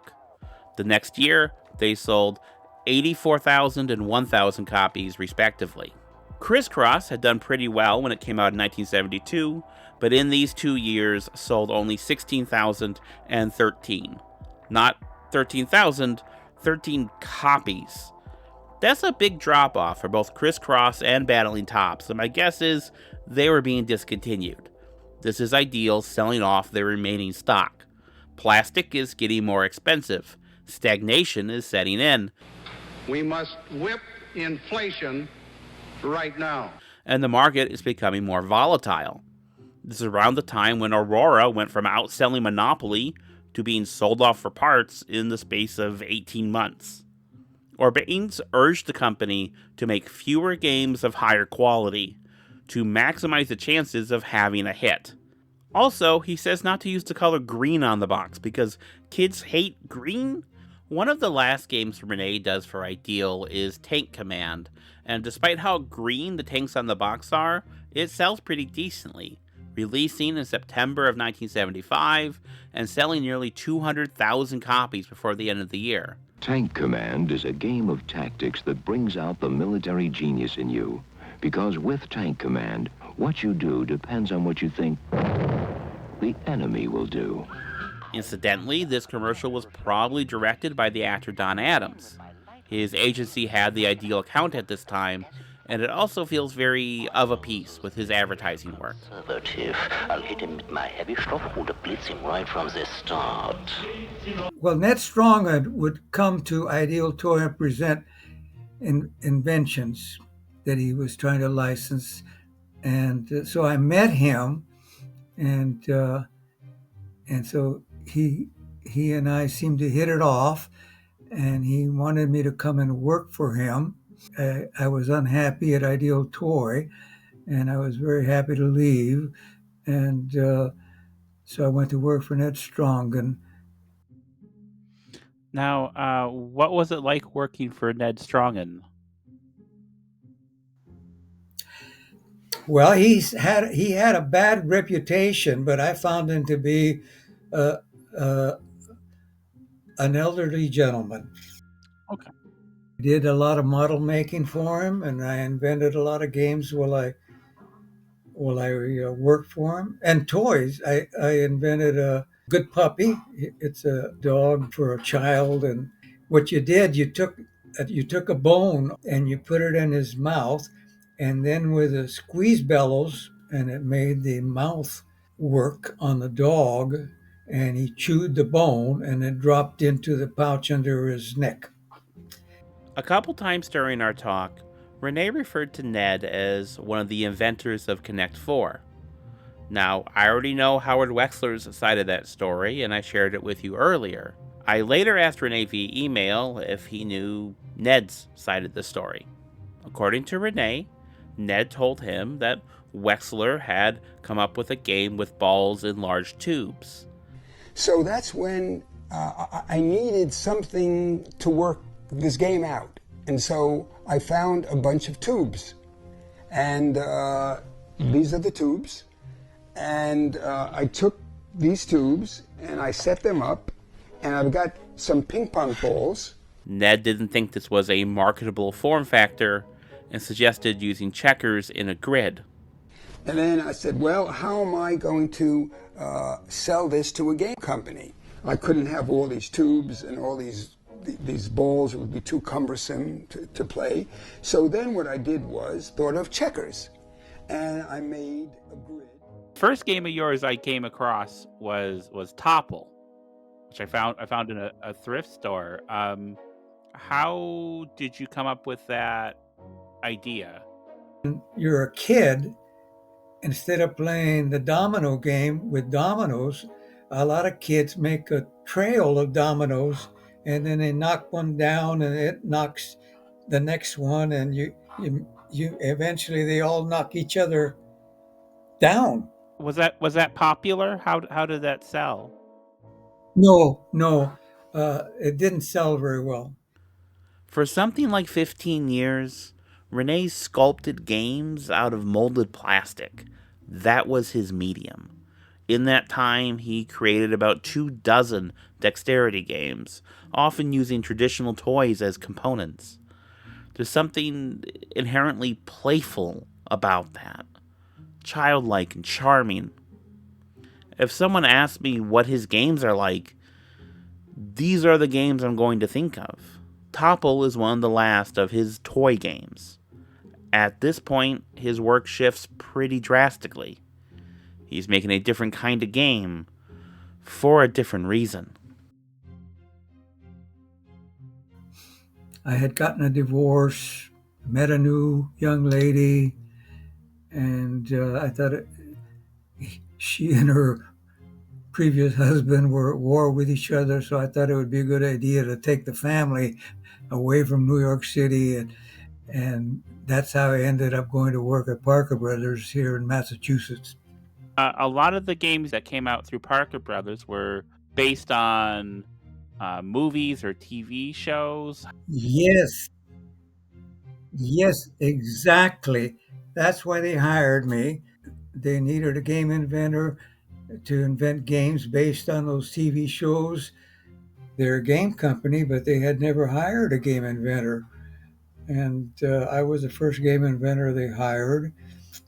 The next year, they sold 84,000 and 1,000 copies, respectively. Crisscross had done pretty well when it came out in 1972, but in these 2 years sold only 16,000 and 13. Not 13,000, 13 copies. That's a big drop-off for both Crisscross and Battling Tops, and my guess is they were being discontinued. This is Ideal selling off their remaining stock. Plastic is getting more expensive. Stagnation is setting in. We must whip inflation right now. And the market is becoming more volatile. This is around the time when Aurora went from outselling Monopoly to being sold off for parts in the space of 18 months. Urbanes urged the company to make fewer games of higher quality, to maximize the chances of having a hit. Also, he says not to use the color green on the box because kids hate green. One of the last games René does for Ideal is Tank Command, and despite how green the tanks on the box are, it sells pretty decently, releasing in September of 1975 and selling nearly 200,000 copies before the end of the year. Tank Command is a game of tactics that brings out the military genius in you. Because with Tank Command, what you do depends on what you think the enemy will do. Incidentally, this commercial was probably directed by the actor Don Adams. His agency had the Ideal account at this time, and it also feels very of a piece with his advertising work. I'll hit him with my heavy stuff and blitz him right from the start. Well, Ned Stronghead would come to Ideal Toy and present inventions that he was trying to license. And so I met him, and so he and I seemed to hit it off, and he wanted me to come and work for him. I was unhappy at Ideal Toy, and I was very happy to leave. And so I went to work for Ned Stronghead. Now, what was it like working for Ned Stronghead? Well, he had a bad reputation, but I found him to be an elderly gentleman. Okay. I did a lot of model making for him, and I invented a lot of games while I worked for him. And toys. I invented a Good Puppy. It's a dog for a child, and what you did, you took a bone and you put it in his mouth, and then with a squeeze bellows, and it made the mouth work on the dog, and he chewed the bone, and it dropped into the pouch under his neck. A couple times during our talk, René referred to Ned as one of the inventors of Connect 4. Now, I already know Howard Wexler's side of that story, and I shared it with you earlier. I later asked René via email if he knew Ned's side of the story. According to René, Ned told him that Wexler had come up with a game with balls in large tubes. So that's when I needed something to work this game out. And so I found a bunch of tubes. And these are the tubes. And I took these tubes and I set them up. And I've got some ping pong balls. Ned didn't think this was a marketable form factor and suggested using checkers in a grid. And then I said, well, how am I going to sell this to a game company? I couldn't have all these tubes and all these balls. It would be too cumbersome to play. So then what I did was thought of checkers. And I made a grid. First game of yours I came across was Topple, which I found in a thrift store. How did you come up with that idea? When you're a kid, instead of playing the domino game with dominoes, a lot of kids make a trail of dominoes, and then they knock one down and it knocks the next one, and you eventually they all knock each other down. Was that popular? How did that sell? No, it didn't sell very well. For something like 15 years, René sculpted games out of molded plastic. That was his medium. In that time, he created about 24 dexterity games, often using traditional toys as components. There's something inherently playful about that. Childlike and charming. If someone asked me what his games are like, These are the games I'm going to think of. Topple is one of the last of his toy games. At this point, his work shifts pretty drastically. He's making a different kind of game for a different reason. I had gotten a divorce, met a new young lady, and I thought she and her previous husband were at war with each other, so I thought it would be a good idea to take the family away from New York City, and that's how I ended up going to work at Parker Brothers here in Massachusetts. A lot of the games that came out through Parker Brothers were based on movies or TV shows. Yes, exactly. That's why they hired me. They needed a game inventor to invent games based on those TV shows. They're a game company, but they had never hired a game inventor. And I was the first game inventor they hired,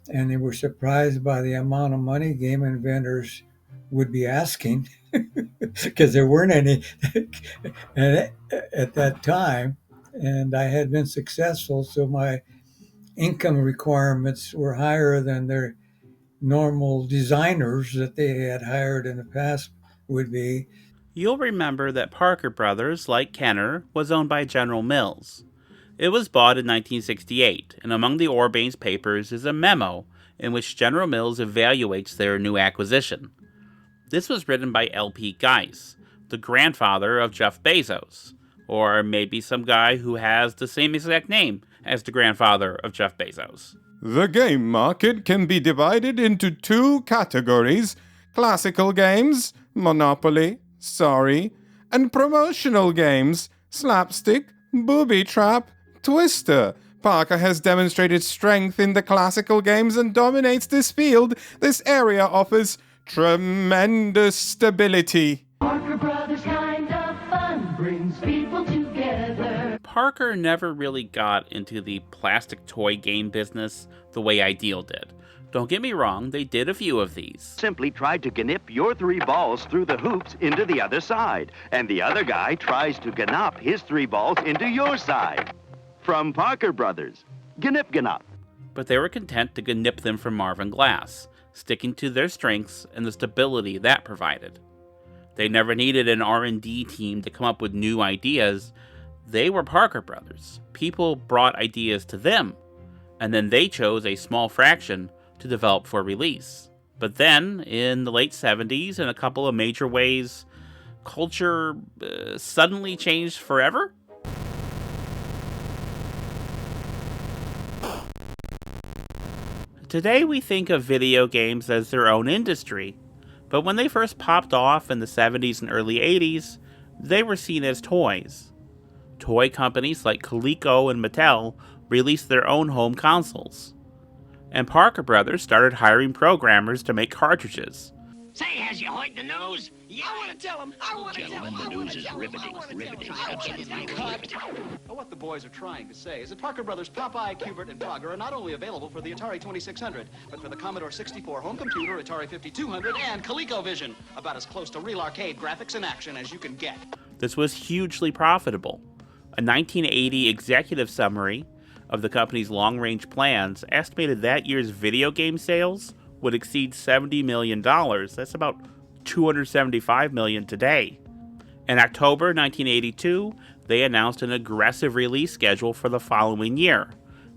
and they were surprised by the amount of money game inventors would be asking because there weren't any at that time. And I had been successful, so my income requirements were higher than their normal designers that they had hired in the past would be. You'll remember that Parker Brothers, like Kenner, was owned by General Mills. It was bought in 1968, and among the Orbane's papers is a memo in which General Mills evaluates their new acquisition. This was written by L.P. Geis, the grandfather of Jeff Bezos, or maybe some guy who has the same exact name as the grandfather of Jeff Bezos. The game market can be divided into two categories: classical games, Monopoly, Sorry, and promotional games, Slapstick, Booby Trap, Twister. Parker has demonstrated strength in the classical games and dominates this field. This area offers tremendous stability. Parker Brothers kind of fun brings people together. Parker never really got into the plastic toy game business the way Ideal did. Don't get me wrong, they did a few of these. Simply tried to gnip your 3 balls through the hoops into the other side, and the other guy tries to gnop his 3 balls into your side. From Parker Brothers, Gnip. But they were content to gnip them from Marvin Glass, sticking to their strengths and the stability that provided. They never needed an R&D team to come up with new ideas. They were Parker Brothers. People brought ideas to them, and then they chose a small fraction to develop for release. But then, in the late 70s, in a couple of major ways, culture suddenly changed forever? Today we think of video games as their own industry, but when they first popped off in the 70s and early 80s, they were seen as toys. Toy companies like Coleco and Mattel released their own home consoles. And Parker Brothers started hiring programmers to make cartridges. Say, has you heard the news? Yeah, I want to tell him. Gentlemen, the news is riveting, absolutely riveting. What the boys are trying to say is that Parker Brothers Popeye, Cubert, and Frogger are not only available for the Atari 2600, but for the Commodore 64 home computer, Atari 5200, and ColecoVision. About as close to real arcade graphics in action as you can get. This was hugely profitable. A 1980 executive summary of the company's long-range plans estimated that year's video game sales would exceed $70 million. That's about $275 million today. In October 1982, they announced an aggressive release schedule for the following year,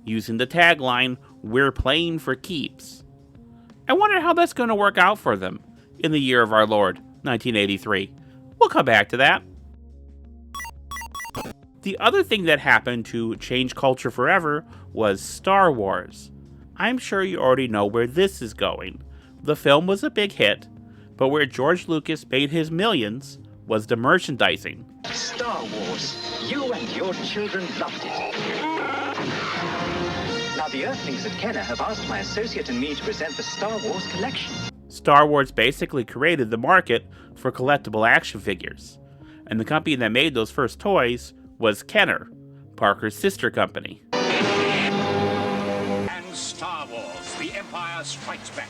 using the tagline, "We're playing for keeps." I wonder how that's going to work out for them in the year of our Lord, 1983. We'll come back to that. The other thing that happened to change culture forever was Star Wars. I'm sure you already know where this is going. The film was a big hit, but where George Lucas made his millions was the merchandising. Star Wars. You and your children loved it. Now the Earthlings at Kenner have asked my associate and me to present the Star Wars collection. Star Wars basically created the market for collectible action figures, and the company that made those first toys was Kenner, Parker's sister company. And Star Wars, the Empire Strikes Back.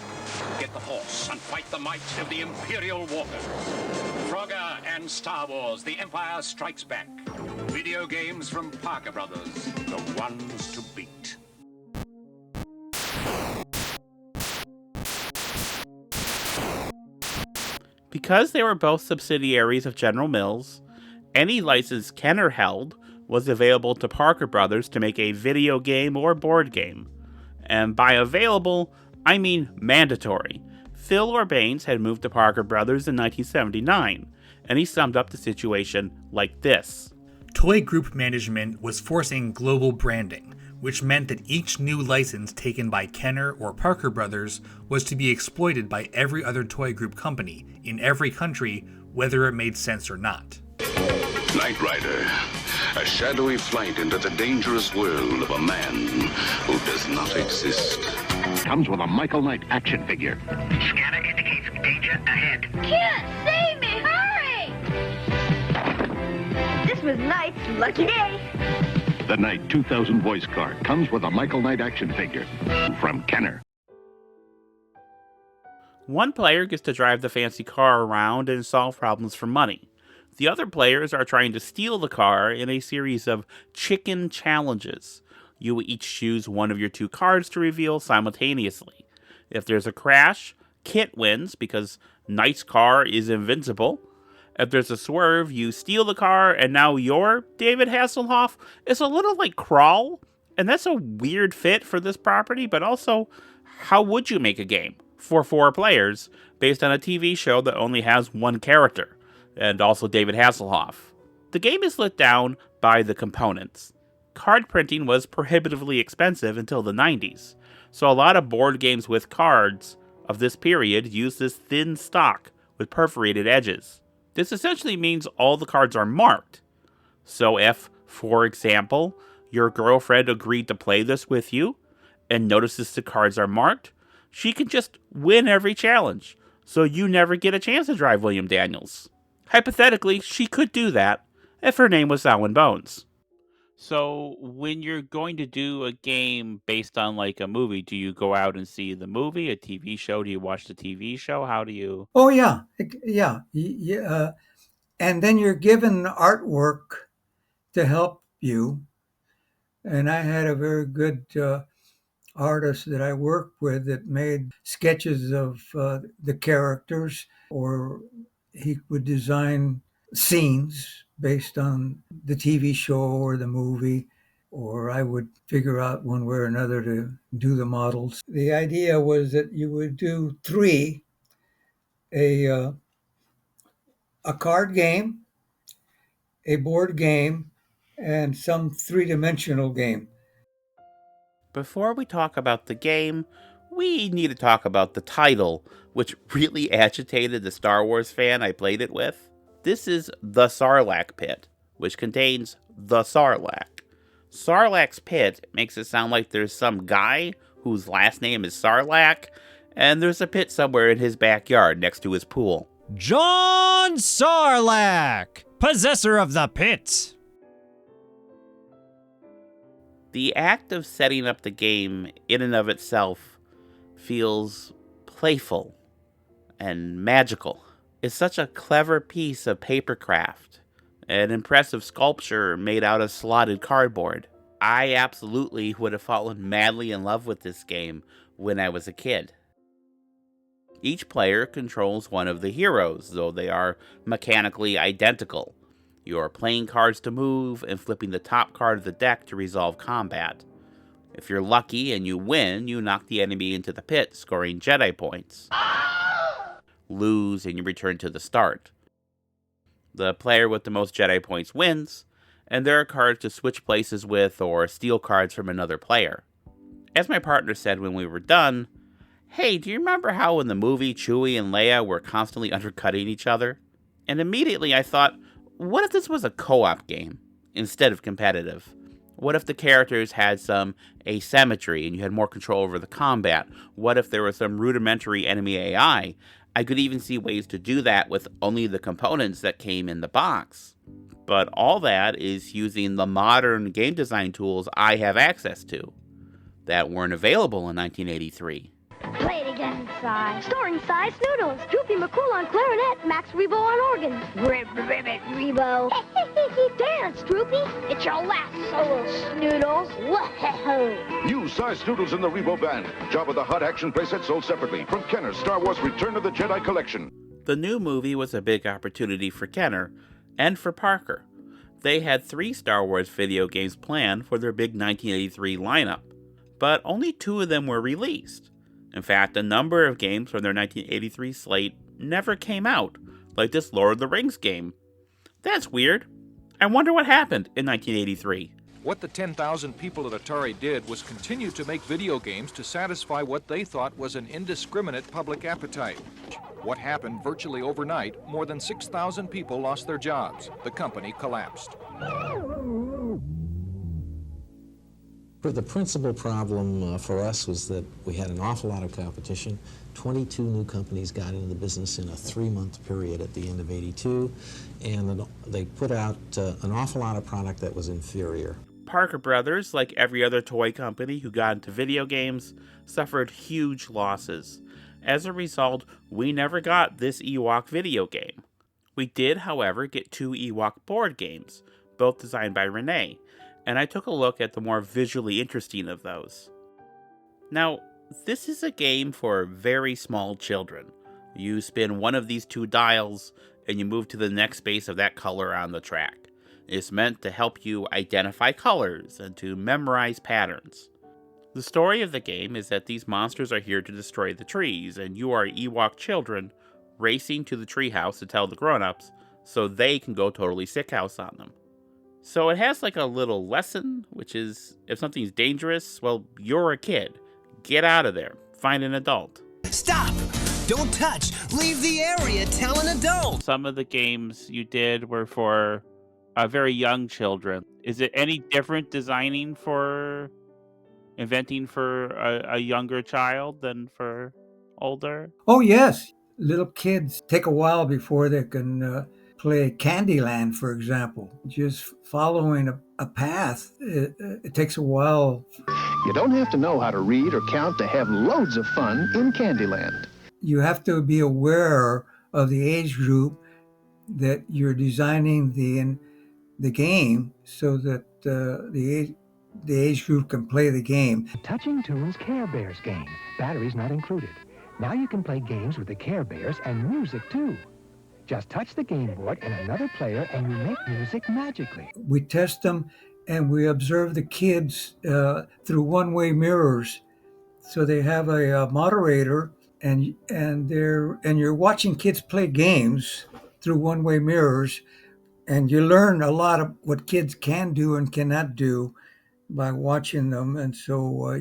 Get the Force and fight the might of the Imperial Walkers. Frogger and Star Wars: The Empire Strikes Back. Video games from Parker Brothers, the ones to beat. Because they were both subsidiaries of General Mills, any license Kenner held was available to Parker Brothers to make a video game or board game. And by available, I mean mandatory. Phil Orbanes had moved to Parker Brothers in 1979, and he summed up the situation like this. Toy Group management was forcing global branding, which meant that each new license taken by Kenner or Parker Brothers was to be exploited by every other Toy Group company in every country, whether it made sense or not. Knight Rider, a shadowy flight into the dangerous world of a man who does not exist. Comes with a Michael Knight action figure. Scanner indicates danger ahead. Kid, save me! Hurry! This was Knight's lucky day. The Knight 2000 voice card comes with a Michael Knight action figure from Kenner. One player gets to drive the fancy car around and solve problems for money. The other players are trying to steal the car in a series of chicken challenges. You each choose one of your two cards to reveal simultaneously. If there's a crash, Kit wins because Knight's car is invincible. If there's a swerve, you steal the car, and now you're David Hasselhoff. It's a little like Crawl, and that's a weird fit for this property, but also, how would you make a game for 4 players based on a TV show that only has one character, and also David Hasselhoff? The game is lit down by the components. Card printing was prohibitively expensive until the 90s, so a lot of board games with cards of this period use this thin stock with perforated edges. This essentially means all the cards are marked. So if, for example, your girlfriend agreed to play this with you and notices the cards are marked, she can just win every challenge, so you never get a chance to drive William Daniels. Hypothetically, she could do that if her name was Samhain Bones. So when you're going to do a game based on like a movie, do you go out and see the movie, a TV show? Do you watch the TV show? How do you? Oh, yeah. Yeah. And then you're given artwork to help you. And I had a very good artist that I worked with that made sketches of the characters, or he would design scenes based on the TV show or the movie, or I would figure out one way or another to do the models. The idea was that you would do 3, a card game, a board game, and some 3-dimensional game. Before we talk about the game, we need to talk about the title, which really agitated the Star Wars fan I played it with. This is the Sarlacc Pit, which contains the Sarlacc. Sarlacc's Pit makes it sound like there's some guy whose last name is Sarlacc, and there's a pit somewhere in his backyard next to his pool. John Sarlacc, possessor of the pit. The act of setting up the game in and of itself feels playful and magical. It's such a clever piece of papercraft, an impressive sculpture made out of slotted cardboard. I absolutely would have fallen madly in love with this game when I was a kid. Each player controls one of the heroes, though they are mechanically identical. You are playing cards to move and flipping the top card of the deck to resolve combat. If you're lucky and you win, you knock the enemy into the pit, scoring Jedi points. Lose and you return to the start. The player with the most Jedi points wins, and there are cards to switch places with or steal cards from another player. As my partner said when we were done, "Hey, do you remember how in the movie Chewie and Leia were constantly undercutting each other?" And immediately I thought, what if this was a co-op game instead of competitive? What if the characters had some asymmetry and you had more control over the combat? What if there was some rudimentary enemy AI? I could even see ways to do that with only the components that came in the box. But all that is using the modern game design tools I have access to that weren't available in 1983. Play it again. size. Starring Size Noodles. Droopy McCool on clarinet. Max Rebo on organ. Ribbit Rebo. Dance, Droopy. It's your last solo, Snoodles. Whoa. Use Size Noodles in the Rebo Band. Jabba the Hutt action playset sold separately from Kenner's Star Wars Return of the Jedi collection. The new movie was a big opportunity for Kenner and for Parker. They had 3 Star Wars video games planned for their big 1983 lineup, but only 2 of them were released. In fact, a number of games from their 1983 slate never came out, like this Lord of the Rings game. That's weird. I wonder what happened in 1983. What the 10,000 people at Atari did was continue to make video games to satisfy what they thought was an indiscriminate public appetite. What happened virtually overnight, more than 6,000 people lost their jobs. The company collapsed. The principal problem for us was that we had an awful lot of competition. 22 new companies got into the business in a 3-month period at the end of '82, and they put out an awful lot of product that was inferior. Parker Brothers, like every other toy company who got into video games, suffered huge losses. As a result, we never got this Ewok video game. We did, however, get 2 Ewok board games, both designed by René, and I took a look at the more visually interesting of those. Now, this is a game for very small children. You spin one of these 2 dials, and you move to the next space of that color on the track. It's meant to help you identify colors and to memorize patterns. The story of the game is that these monsters are here to destroy the trees, and you are Ewok children racing to the treehouse to tell the grown-ups so they can go totally sickhouse on them. So it has like a little lesson, which is, if something's dangerous, well, you're a kid. Get out of there. Find an adult. Stop! Don't touch! Leave the area! Tell an adult! Some of the games you did were for very young children. Is it any different inventing for a younger child than for older? Oh, yes. Little kids take a while before they can play Candyland, for example. Just following a path, it takes a while. You don't have to know how to read or count to have loads of fun in Candyland. You have to be aware of the age group that you're designing the game so that the age group can play the game. Touching Tunes Care Bears game. Batteries not included. Now you can play games with the Care Bears and music too. Just touch the game board and another player and you make music magically. We test them and we observe the kids through one-way mirrors. So they have a moderator and you're watching kids play games through one-way mirrors, and you learn a lot of what kids can do and cannot do by watching them. And so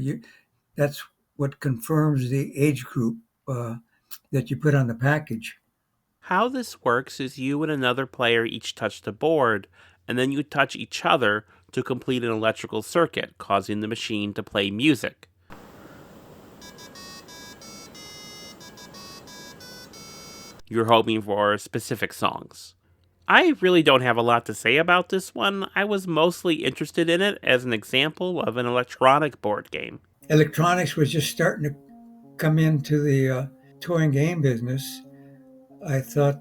that's what confirms the age group that you put on the package. How this works is you and another player each touch the board, and then you touch each other to complete an electrical circuit, causing the machine to play music. You're hoping for specific songs. I really don't have a lot to say about this one. I was mostly interested in it as an example of an electronic board game. Electronics was just starting to come into the toy and game business. I thought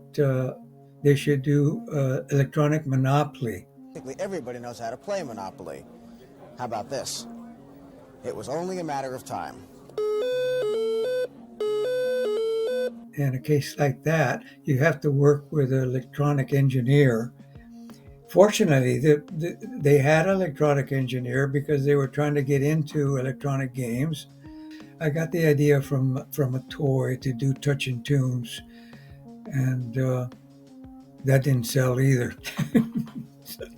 they should do electronic Monopoly. Everybody knows how to play Monopoly. How about this? It was only a matter of time. In a case like that, you have to work with an electronic engineer. Fortunately, they had an electronic engineer because they were trying to get into electronic games. I got the idea from a toy to do Touch and Tunes, and that didn't sell either.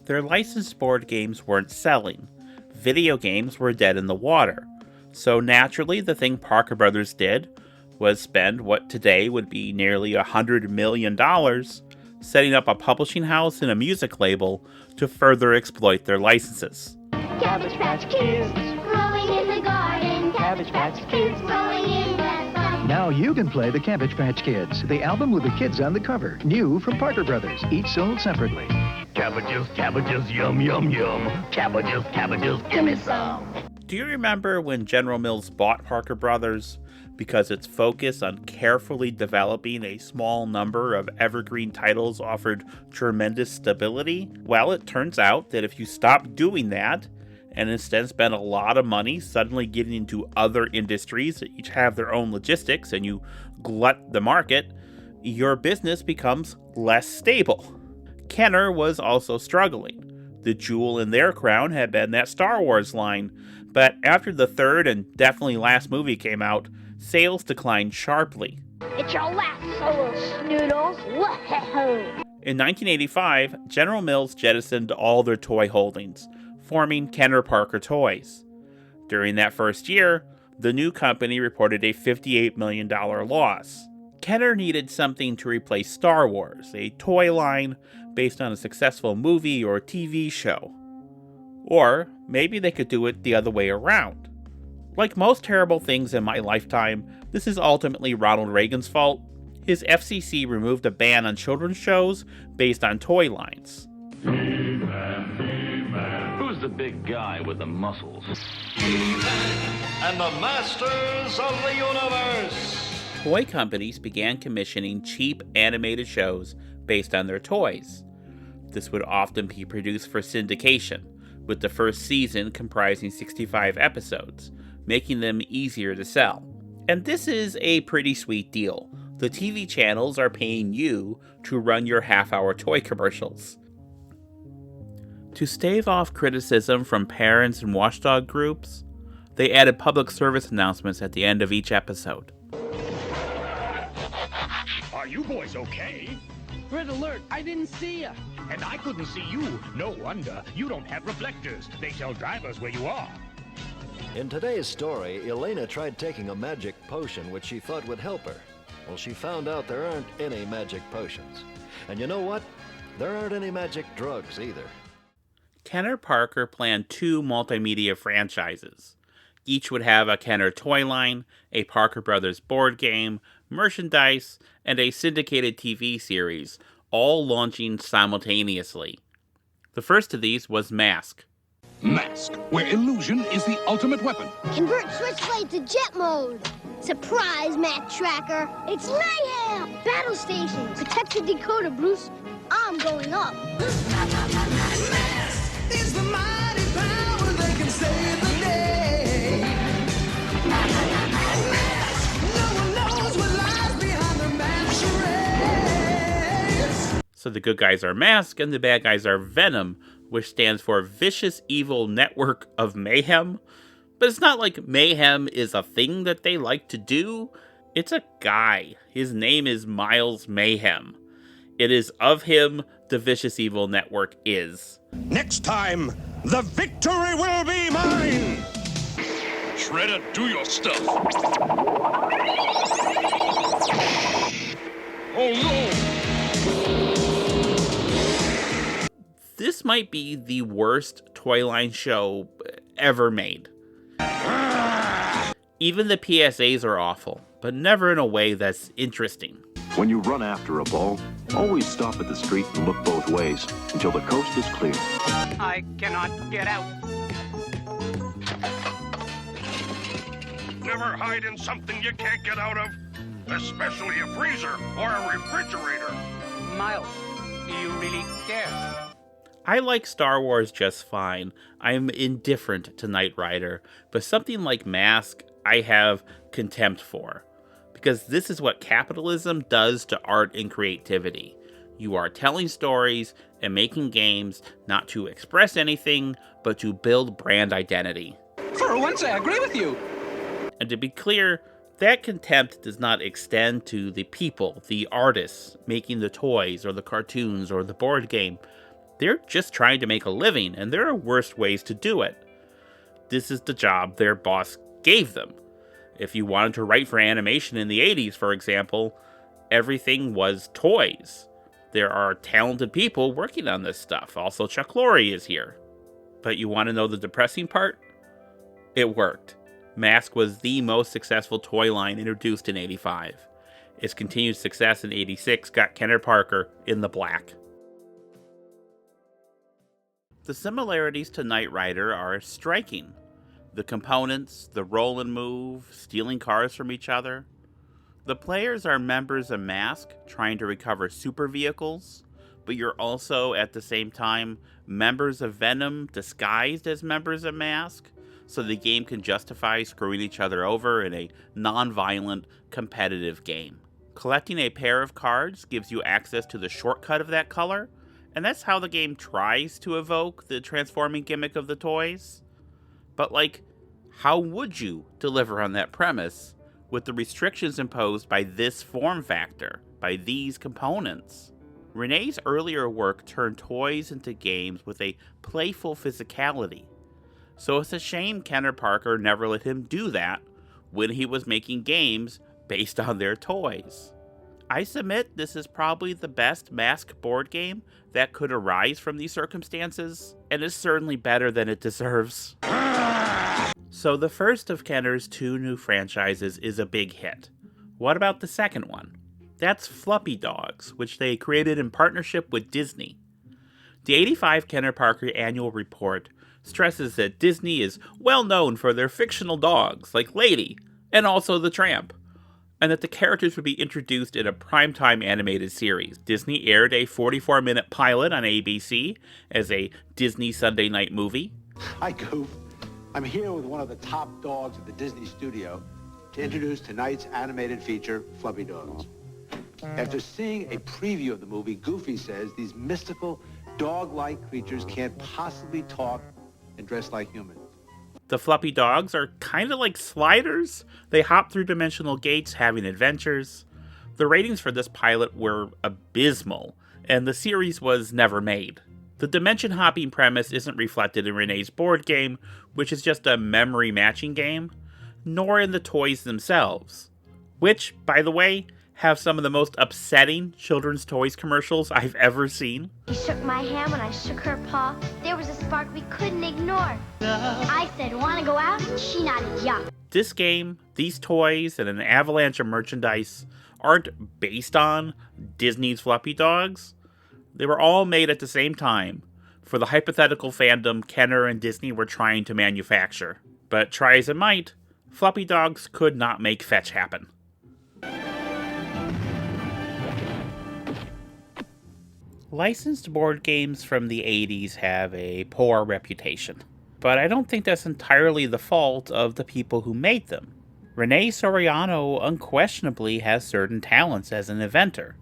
Their licensed board games weren't selling. Video games were dead in the water. So naturally, the thing Parker Brothers did was spend what today would be nearly $100 million setting up a publishing house and a music label to further exploit their licenses. Cabbage Patch Kids, growing in the garden. Cabbage Patch Kids, growing in the sun. Now you can play the Cabbage Patch Kids, the album with the kids on the cover. New from Parker Brothers, each sold separately. Cabbages, cabbages, yum, yum, yum. Cabbages, cabbages, give me some. Do you remember when General Mills bought Parker Brothers? because its focus on carefully developing a small number of evergreen titles offered tremendous stability? Well, it turns out that if you stop doing that and instead spend a lot of money suddenly getting into other industries that each have their own logistics and you glut the market, your business becomes less stable. Kenner was also struggling. The jewel in their crown had been that Star Wars line, but after the third and definitely last movie came out, sales declined sharply. It's your last solo, Snoodles. Whoa. In 1985, General Mills jettisoned all their toy holdings, forming Kenner Parker Toys. During that first year, the new company reported a $58 million loss. Kenner needed something to replace Star Wars, a toy line based on a successful movie or TV show. Or maybe they could do it the other way around. Like most terrible things in my lifetime, this is ultimately Ronald Reagan's fault. His FCC removed a ban on children's shows based on toy lines. He-Man. Who's the big guy with the muscles? He-Man and the Masters of the Universe. Toy companies began commissioning cheap animated shows based on their toys. This would often be produced for syndication, with the first season comprising 65 episodes, making them easier to sell. And this is a pretty sweet deal. The TV channels are paying you to run your half-hour toy commercials. To stave off criticism from parents and watchdog groups, they added public service announcements at the end of each episode. Are you boys okay? Red alert, I didn't see ya. And I couldn't see you. No wonder. You don't have reflectors. They tell drivers where you are. In today's story, Elena tried taking a magic potion which she thought would help her. Well, she found out there aren't any magic potions. And you know what? There aren't any magic drugs either. Kenner Parker planned 2 multimedia franchises. Each would have a Kenner toy line, a Parker Brothers board game, merchandise, and a syndicated TV series, all launching simultaneously. The first of these was Mask. Mask, where illusion is the ultimate weapon. Convert Switchblade to jet mode. Surprise, Mac Tracker. It's mayhem. Battle station. Protect the decoder, Bruce. I'm going up. Mask is the mighty power that can save the day. Mask, no one knows what lies behind the mask charades. So the good guys are Mask and the bad guys are Venom, which stands for Vicious Evil Network of Mayhem. But it's not like mayhem is a thing that they like to do. It's a guy. His name is Miles Mayhem. It is of him the Vicious Evil Network is. Next time, the victory will be mine! Shredder, do your stuff. Oh no! This might be the worst toy line show ever made. Even the PSAs are awful, but never in a way that's interesting. When you run after a ball, always stop at the street and look both ways until the coast is clear. I cannot get out. Never hide in something you can't get out of, especially a freezer or a refrigerator. Miles, do you really care? I like Star Wars just fine. I'm indifferent to Knight Rider, but something like Mask, I have contempt for. Because this is what capitalism does to art and creativity. You are telling stories and making games not to express anything, but to build brand identity. For once, I agree with you. And to be clear, that contempt does not extend to the people, the artists, making the toys or the cartoons or the board game. They're just trying to make a living, and there are worse ways to do it. This is the job their boss gave them. If you wanted to write for animation in the 80s, for example, everything was toys. There are talented people working on this stuff. Also, Chuck Lorre is here. But you want to know the depressing part? It worked. Mask was the most successful toy line introduced in 85. Its continued success in 86 got Kenner Parker in the black. The similarities to Knight Rider are striking. The components, the roll and move, stealing cars from each other. The players are members of Mask trying to recover super vehicles, but you're also, at the same time, members of Venom disguised as members of Mask, so the game can justify screwing each other over in a non-violent, competitive game. Collecting a pair of cards gives you access to the shortcut of that color, and that's how the game tries to evoke the transforming gimmick of the toys. But how would you deliver on that premise with the restrictions imposed by this form factor, by these components? René's earlier work turned toys into games with a playful physicality, so it's a shame Kitten Arcader never let him do that when he was making games based on their toys. I submit this is probably the best Mask board game that could arise from these circumstances, and is certainly better than it deserves. So the first of Kenner's 2 new franchises is a big hit. What about the second one? That's Fluffy Dogs, which they created in partnership with Disney. The 85 Kitten Arcader annual report stresses that Disney is well known for their fictional dogs, like Lady, and also the Tramp, and that the characters would be introduced in a primetime animated series. Disney aired a 44-minute pilot on ABC as a Disney Sunday night movie. Hi, Goof. I'm here with one of the top dogs at the Disney studio to introduce tonight's animated feature, Fluffy Dogs. After seeing a preview of the movie, Goofy says these mystical, dog-like creatures can't possibly talk and dress like humans. The Fluffy Dogs are kind of like sliders. They hop through dimensional gates, having adventures. The ratings for this pilot were abysmal, and the series was never made. The dimension hopping premise isn't reflected in René's board game, which is just a memory matching game, nor in the toys themselves, which, by the way, have some of the most upsetting children's toys commercials I've ever seen. She shook my hand when I shook her paw. There was a spark we couldn't ignore. I said, "Wanna go out?" And she nodded, "Yeah." This game, these toys, and an avalanche of merchandise aren't based on Disney's Fluffy Dogs. They were all made at the same time for the hypothetical fandom Kenner and Disney were trying to manufacture. But try as it might, Fluffy Dogs could not make fetch happen. Licensed board games from the 80s have a poor reputation, but I don't think that's entirely the fault of the people who made them. René Soriano unquestionably has certain talents as an inventor,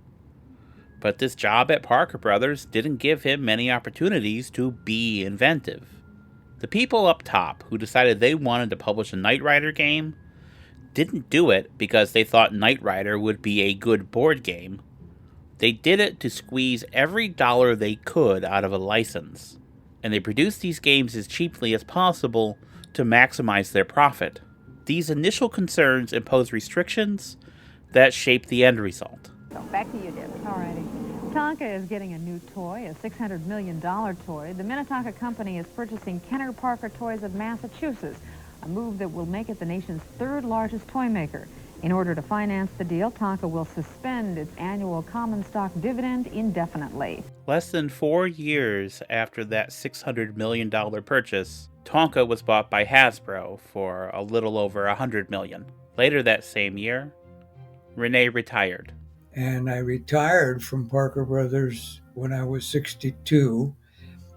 but this job at Parker Brothers didn't give him many opportunities to be inventive. The people up top who decided they wanted to publish a Knight Rider game didn't do it because they thought Knight Rider would be a good board game. They did it to squeeze every dollar they could out of a license, and they produced these games as cheaply as possible to maximize their profit. These initial concerns impose restrictions that shape the end result. So back to you, Deb. All righty. Tonka is getting a new toy, a $600 million toy. The Minnetonka company is purchasing Kitten Arcader Toys of Massachusetts, a move that will make it the nation's third largest toy maker. In order to finance the deal, Tonka will suspend its annual common stock dividend indefinitely. Less than 4 years after that $600 million purchase, Tonka was bought by Hasbro for a little over $100 million. Later that same year, René retired. And I retired from Parker Brothers when I was 62,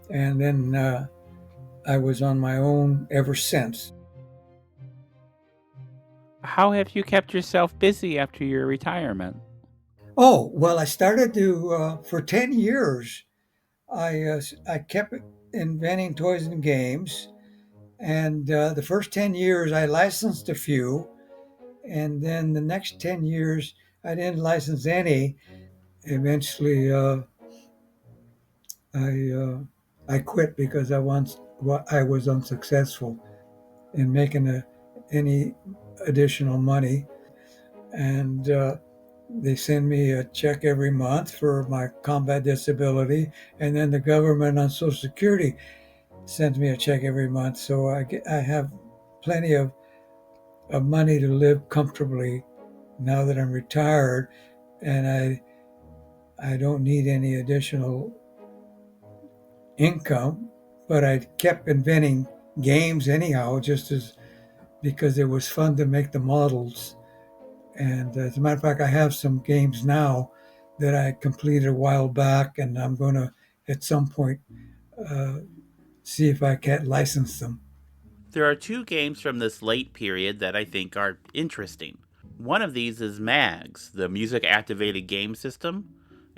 and then I was on my own ever since. How have you kept yourself busy after your retirement? Oh, well, I started to, for 10 years, I kept inventing toys and games. And the first 10 years, I licensed a few. And then the next 10 years, I didn't license any. Eventually, I quit because I was unsuccessful in making any additional money, and they send me a check every month for my combat disability, and then the government on Social Security sends me a check every month, so I have plenty of money to live comfortably now that I'm retired, and I don't need any additional income, but I kept inventing games anyhow, because it was fun to make the models. And as a matter of fact, I have some games now that I completed a while back, and I'm going to, at some point, see if I can't license them. There are two games from this late period that I think are interesting. One of these is MAGS, the Music Activated Game System,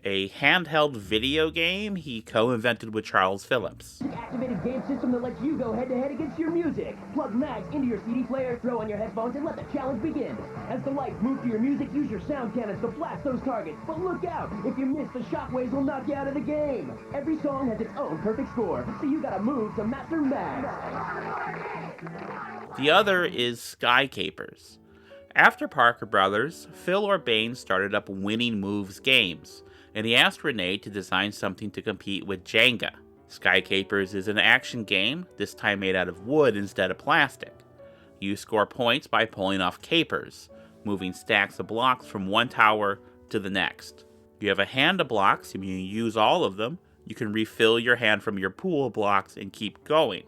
a handheld video game he co-invented with Charles Phillips. Activated game system that lets you go head-to-head against your music. Plug mags into your CD player, throw on your headphones, and let the challenge begin. As the lights move through your music, use your sound cannons to blast those targets. But look out! If you miss, the shockwaves will knock you out of the game. Every song has its own perfect score, so you gotta move to master mags. The other is Sky Capers. After Parker Brothers, Phil Urbain started up Winning Moves Games, and he asked René to design something to compete with Jenga. Sky Capers is an action game, this time made out of wood instead of plastic. You score points by pulling off capers, moving stacks of blocks from one tower to the next. You have a hand of blocks, and when you use all of them, you can refill your hand from your pool of blocks and keep going,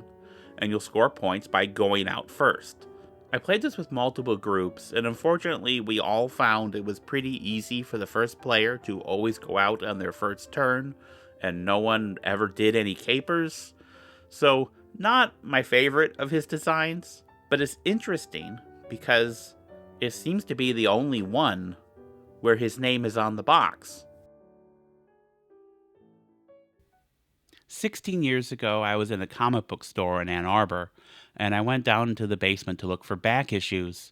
and you'll score points by going out first. I played this with multiple groups, and unfortunately we all found it was pretty easy for the first player to always go out on their first turn, and no one ever did any capers. So, not my favorite of his designs, but it's interesting because it seems to be the only one where his name is on the box. 16 years ago, I was in a comic book store in Ann Arbor, and I went down into the basement to look for back issues,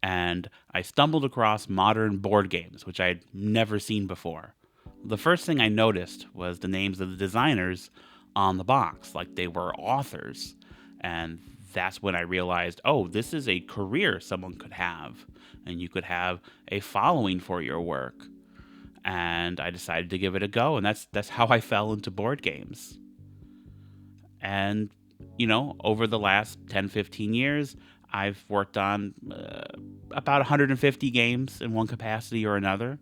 and I stumbled across modern board games, which I had never seen before. The first thing I noticed was the names of the designers on the box, like they were authors, and that's when I realized, oh, this is a career someone could have, and you could have a following for your work. And I decided to give it a go, and that's how I fell into board games. And, you know, over the last 10, 15 years, I've worked on about 150 games in one capacity or another.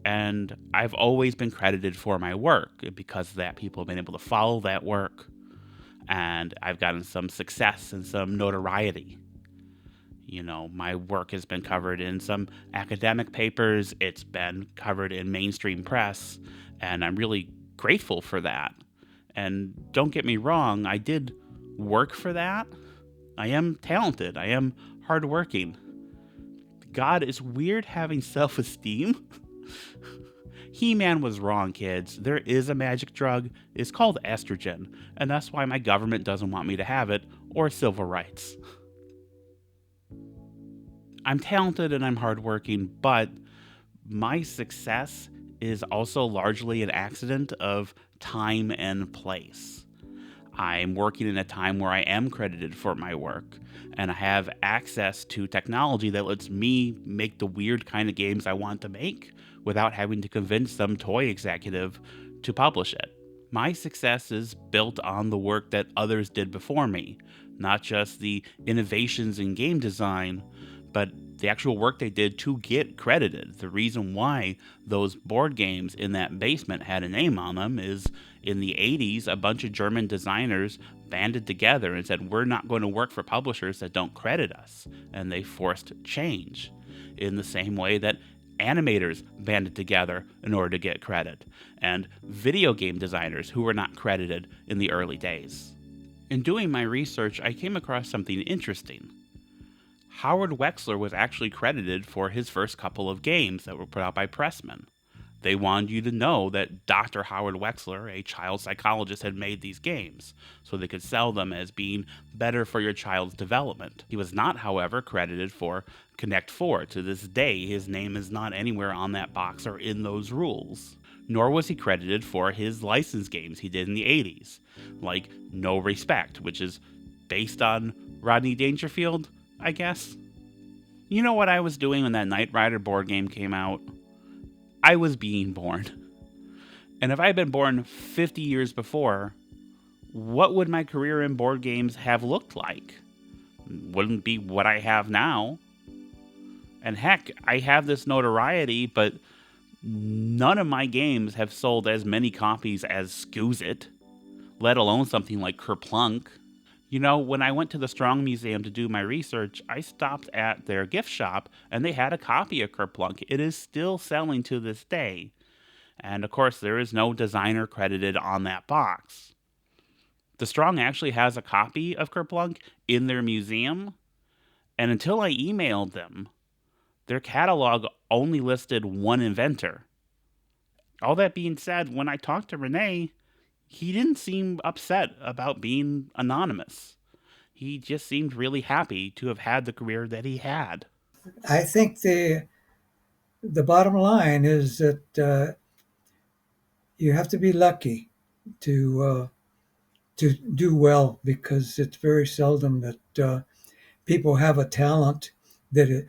And I've always been credited for my work. Because of that, people have been able to follow that work. And I've gotten some success and some notoriety. You know, my work has been covered in some academic papers. It's been covered in mainstream press. And I'm really grateful for that. And don't get me wrong, I did work for that. I am talented. I am hardworking. God, it's weird having self-esteem. He-Man was wrong, kids. There is a magic drug. It's called estrogen. And that's why my government doesn't want me to have it, or civil rights. I'm talented and I'm hardworking, but my success is also largely an accident of time and place. I'm working in a time where I am credited for my work, and I have access to technology that lets me make the weird kind of games I want to make without having to convince some toy executive to publish it. My success is built on the work that others did before me, not just the innovations in game design, but the actual work they did to get credited. The reason why those board games in that basement had a name on them is in the 80s, a bunch of German designers banded together and said, we're not going to work for publishers that don't credit us. And they forced change in the same way that animators banded together in order to get credit, and video game designers who were not credited in the early days. In doing my research, I came across something interesting. Howard Wexler was actually credited for his first couple of games that were put out by Pressman. They wanted you to know that Dr. Howard Wexler, a child psychologist, had made these games, so they could sell them as being better for your child's development. He was not, however, credited for Connect 4. To this day, his name is not anywhere on that box or in those rules. Nor was he credited for his licensed games he did in the 80s, like No Respect, which is based on Rodney Dangerfield, I guess. You know what I was doing when that Knight Rider board game came out? I was being born. And if I had been born 50 years before, what would my career in board games have looked like? Wouldn't be what I have now. And heck, I have this notoriety, but none of my games have sold as many copies as Scoozit, let alone something like Kerplunk. You know, when I went to the Strong Museum to do my research, I stopped at their gift shop and they had a copy of Kerplunk. It is still selling to this day. And of course, there is no designer credited on that box. The Strong actually has a copy of Kerplunk in their museum. And until I emailed them, their catalog only listed one inventor. All that being said, when I talked to René, he didn't seem upset about being anonymous. He just seemed really happy to have had the career that he had. I think the bottom line is that you have to be lucky to do well, because it's very seldom that people have a talent that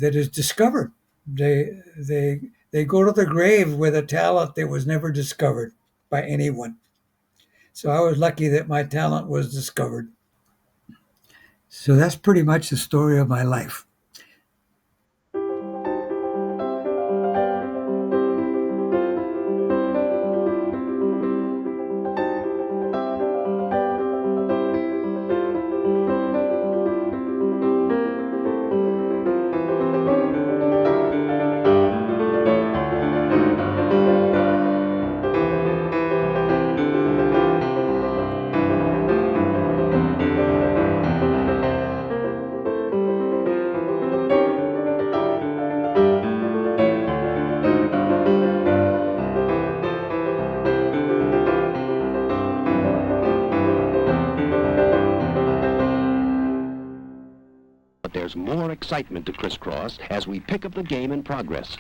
is discovered. They go to the grave with a talent that was never discovered by anyone. So I was lucky that my talent was discovered. So that's pretty much the story of my life. But there's more excitement to crisscross as we pick up the game in progress.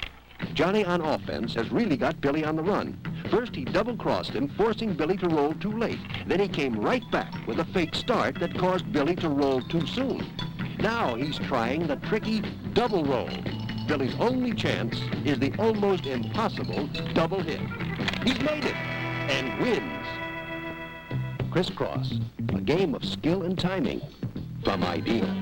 Johnny on offense has really got Billy on the run. First, he double-crossed him, forcing Billy to roll too late. Then he came right back with a fake start that caused Billy to roll too soon. Now he's trying the tricky double roll. Billy's only chance is the almost impossible double hit. He's made it and wins. Crisscross, a game of skill and timing from Ideal.